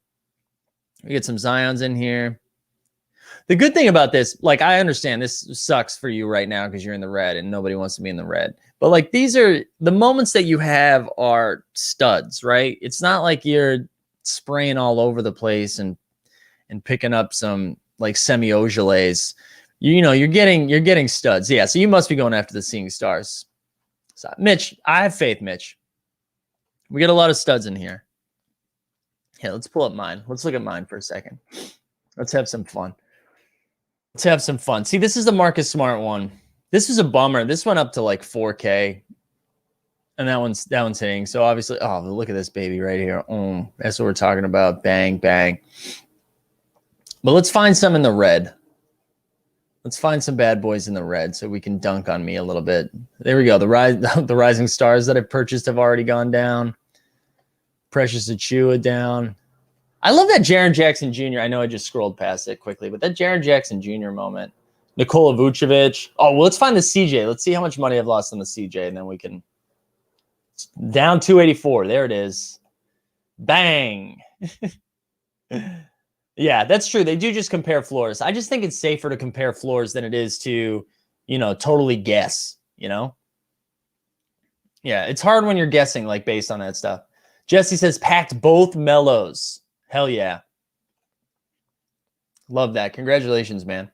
We get some Zions in here. The good thing about this, like, I understand this sucks for you right now because you're in the red and nobody wants to be in the red. But like, these are the moments that you have are studs, right? It's not like you're spraying all over the place and picking up some like semi-Ogilets. You know, you're getting studs. Yeah, so you must be going after the Seeing Stars. So, Mitch, I have faith, Mitch. We get a lot of studs in here. Yeah, let's pull up mine. Let's look at mine for a second. Let's have some fun. Let's have some fun. See, this is the Marcus Smart one. This is a bummer. This went up to like 4K. And that one's hitting. So obviously, oh, look at this baby right here. That's what we're talking about. Bang, bang. But let's find some in the red. Let's find some bad boys in the red so we can dunk on me a little bit. There we go. The rising stars that I've purchased have already gone down. Precious Achua down. I love that Jaren Jackson Jr. I know I just scrolled past it quickly, but that Jaren Jackson Jr. moment. Nikola Vucevic. Oh, well, let's find the CJ. Let's see how much money I've lost on the CJ, and then we can. Down 284. There it is. Bang. Yeah, that's true. They do just compare floors. I just think it's safer to compare floors than it is to, totally guess, Yeah, it's hard when you're guessing, like, based on that stuff. Jesse says, packed both mellows. Hell yeah. Love that. Congratulations, man.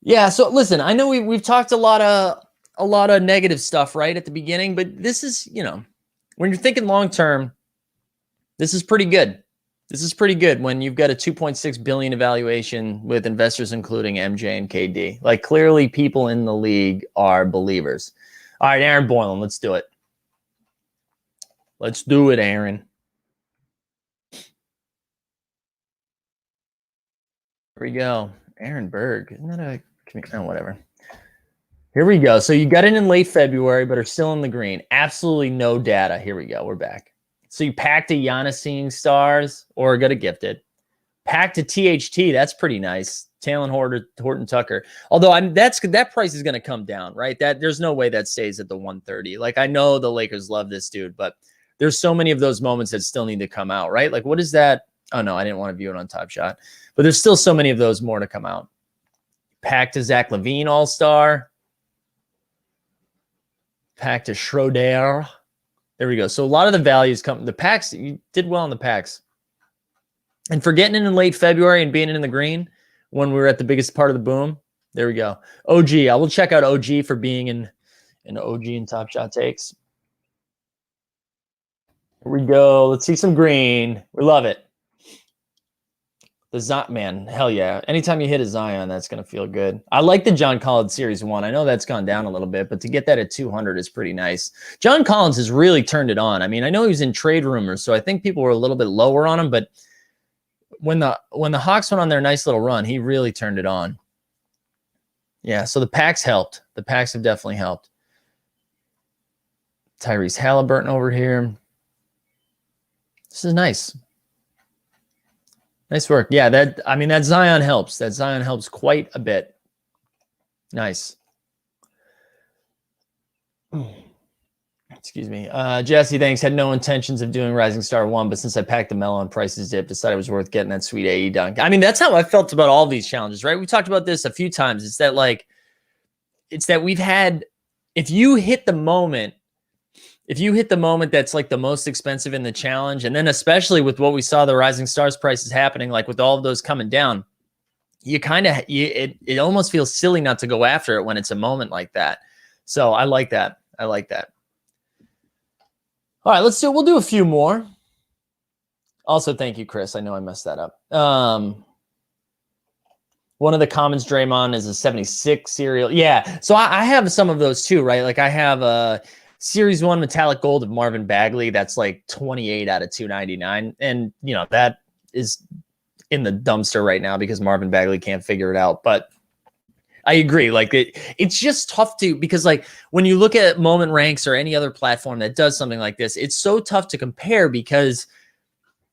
Yeah, so listen, I know we've talked a lot of negative stuff right at the beginning, but this is, when you're thinking long term, this is pretty good. This is pretty good when you've got a 2.6 billion evaluation with investors including MJ and KD. Like, clearly people in the league are believers. All right, Aaron Boylan, let's do it. Let's do it, Aaron. Here we go. Aaron Berg. Isn't that a... Oh, whatever. Here we go. So you got it in late February, but are still in the green. Absolutely no data. Here we go. We're back. So you packed a Giannis Seeing Stars or got a gifted. Packed a THT. That's pretty nice. Talon Horton Tucker. Although that price is going to come down, right? There's no way that stays at the 130. Like, I know the Lakers love this dude, but there's so many of those moments that still need to come out, right? Like, what is that? Oh, no, I didn't want to view it on Top Shot. But there's still so many of those more to come out. Packed to Zach LaVine All-Star. Packed to Schroeder. There we go. So a lot of the values come. The packs, you did well in the packs. And for getting in late February and being in the green when we were at the biggest part of the boom, there we go. OG. I will check out OG for being in OG and Top Shot takes. Here we go. Let's see some green. We love it. The Zion, man, hell yeah. Anytime you hit a Zion, that's going to feel good. I like the John Collins Series 1. I know that's gone down a little bit, but to get that at 200 is pretty nice. John Collins has really turned it on. I mean, I know he was in trade rumors, so I think people were a little bit lower on him, but when the Hawks went on their nice little run, he really turned it on. Yeah, so the packs helped. The packs have definitely helped. Tyrese Halliburton over here. This is nice. Nice work. Yeah, that Zion helps. That Zion helps quite a bit. Nice. Excuse me. Jesse, thanks. Had no intentions of doing Rising Star 1, but since I packed the mellow and prices dipped, decided it was worth getting that sweet AE dunk. I mean, that's how I felt about all these challenges, right? We talked about this a few times. It's that we've had, if you hit the moment that's like the most expensive in the challenge, and then especially with what we saw the Rising Stars prices happening, like with all of those coming down, it almost feels silly not to go after it when it's a moment like that. So I like that. I like that. All right, we'll do a few more. Also, thank you, Chris. I know I messed that up. One of the commons, Draymond, is a 76 serial. Yeah, so I have some of those too, right? Like, I have a Series 1 metallic gold of Marvin Bagley. That's like 28 out of 299. And, that is in the dumpster right now because Marvin Bagley can't figure it out. But I agree. Like it's just tough to, because like when you look at Moment Ranks or any other platform that does something like this, it's so tough to compare because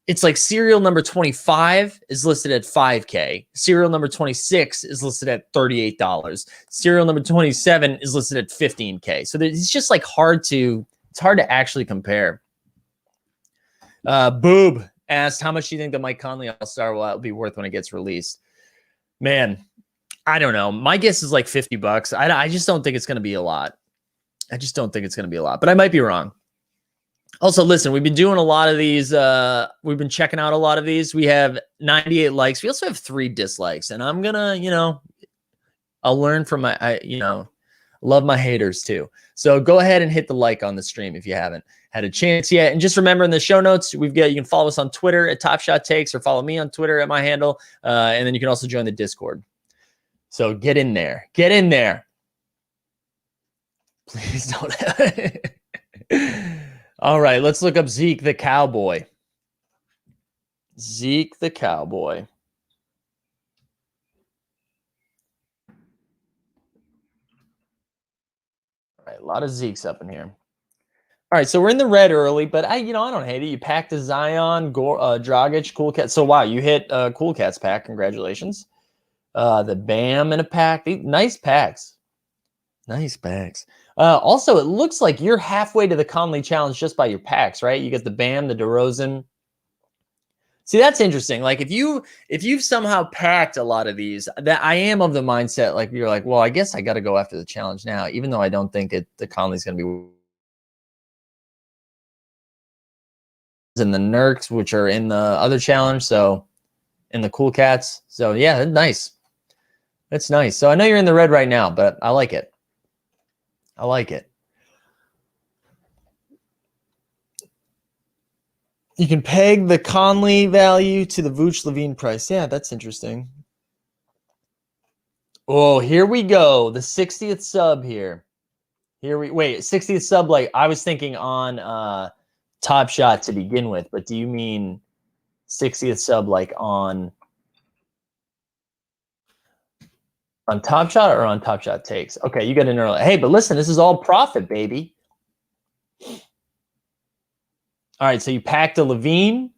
it's like serial number 25 is listed at $5K. Serial number 26 is listed at $38. Serial number 27 is listed at $15K. So it's just like it's hard to actually compare. Boob asked, how much do you think the Mike Conley All-Star will be worth when it gets released? Man, I don't know. My guess is like $50. I just don't think it's going to be a lot. But I might be wrong. Also, listen, we've been doing a lot of these. We've been checking out a lot of these. We have 98 likes. We also have 3 dislikes. And I'm going to, I'll learn from love my haters too. So go ahead and hit the like on the stream if you haven't had a chance yet. And just remember in the show notes, you can follow us on Twitter at Top Shot Takes or follow me on Twitter at my handle. And then you can also join the Discord. So get in there. Please don't. All right, let's look up Zeke the Cowboy. All right, a lot of Zekes up in here. All right, so we're in the red early, but I don't hate it. You packed a Zion, Dragic, Cool Cat. So wow, you hit Cool Cats pack. Congratulations. The Bam in a pack. Nice packs. Also, it looks like you're halfway to the Conley Challenge just by your packs, right? You get the Bam, the DeRozan. See, that's interesting. Like if you've somehow packed a lot of these, that I am of the mindset like you're like, well, I guess I got to go after the challenge now, even though I don't think the Conley's going to be. In the Nerks, which are in the other challenge, so in the Cool Cats. So yeah, nice. That's nice. So I know you're in the red right now, but I like it. You can peg the Conley value to the Vooch Levine price. Yeah, that's interesting. Oh, here we go. The 60th sub here. Wait, 60th sub, like I was thinking on Top Shot to begin with, but do you mean 60th sub like on Top Shot or on Top Shot Takes? Okay, you got in early. Hey, but listen, this is all profit, baby. All right, so you packed a Levine,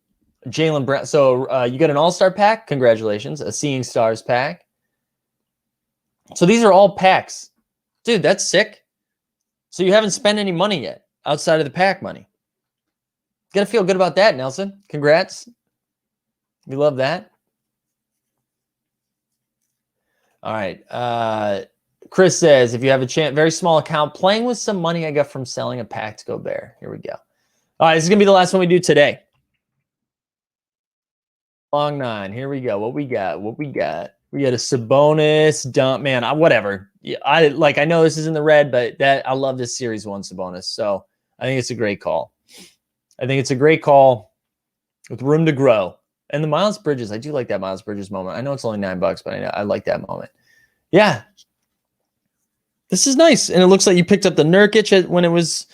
Jaylen Brown. So you got an All-Star pack. Congratulations. A Seeing Stars pack. So these are all packs. Dude, that's sick. So you haven't spent any money yet outside of the pack money. Got to feel good about that, Nelson. Congrats. We love that. All right. Chris says, if you have a very small account, playing with some money I got from selling a pack to go bear. Here we go. All right, this is going to be the last one we do today. Long 9. Here we go. What we got? We got a Sabonis dump. Man, whatever. Yeah, I know this is in the red, but I love this Series 1 Sabonis. So I think it's a great call. With room to grow. And the Miles Bridges, I do like that Miles Bridges moment. I know it's only $9, but I like that moment. Yeah. This is nice. And it looks like you picked up the Nurkic when it was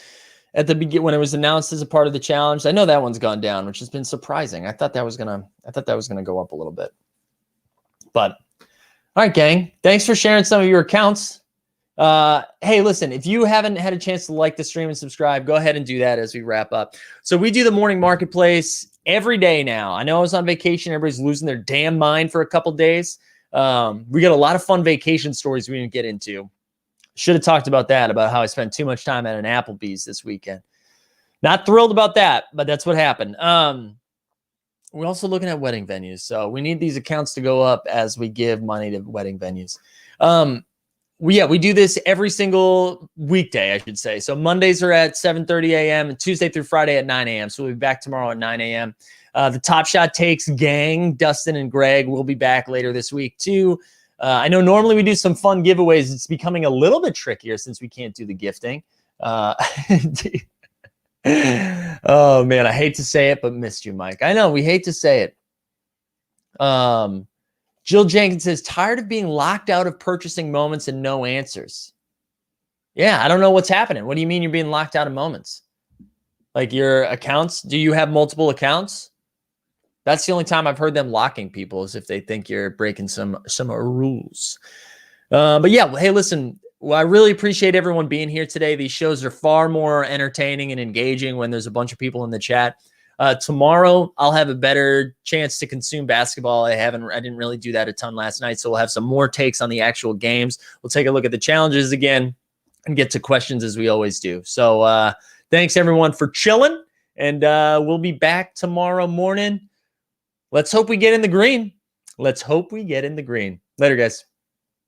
at the beginning, when it was announced as a part of the challenge. I know that one's gone down, which has been surprising. I thought that was gonna go up a little bit. But all right, gang. Thanks for sharing some of your accounts. Hey, listen, if you haven't had a chance to like the stream and subscribe, go ahead and do that as we wrap up. So we do the morning marketplace every day now. I know I was on vacation. Everybody's losing their damn mind for a couple days. We got a lot of fun vacation stories we didn't get into. Should have talked about that, about how I spent too much time at an Applebee's this weekend. Not thrilled about that, but that's what happened. We're also looking at wedding venues. So we need these accounts to go up as we give money to wedding venues. We do this every single weekday, I should say. So Mondays are at 7:30 a.m. and Tuesday through Friday at 9 a.m. So we'll be back tomorrow at 9 a.m. The Top Shot Takes gang, Dustin and Greg, will be back later this week too. I know normally we do some fun giveaways. It's becoming a little bit trickier since we can't do the gifting. Oh, man, I hate to say it, but missed you, Mike. I know, we hate to say it. Jill Jenkins says, tired of being locked out of purchasing moments and no answers. Yeah, I don't know what's happening. What do you mean you're being locked out of moments? Like your accounts? Do you have multiple accounts? That's the only time I've heard them locking people, is if they think you're breaking some rules. But yeah, hey, listen, well, I really appreciate everyone being here today. These shows are far more entertaining and engaging when there's a bunch of people in the chat. Tomorrow, I'll have a better chance to consume basketball. I didn't really do that a ton last night, so we'll have some more takes on the actual games. We'll take a look at the challenges again and get to questions as we always do. So thanks everyone for chilling, and we'll be back tomorrow morning. Let's hope we get in the green. Let's hope we get in the green. Later, guys.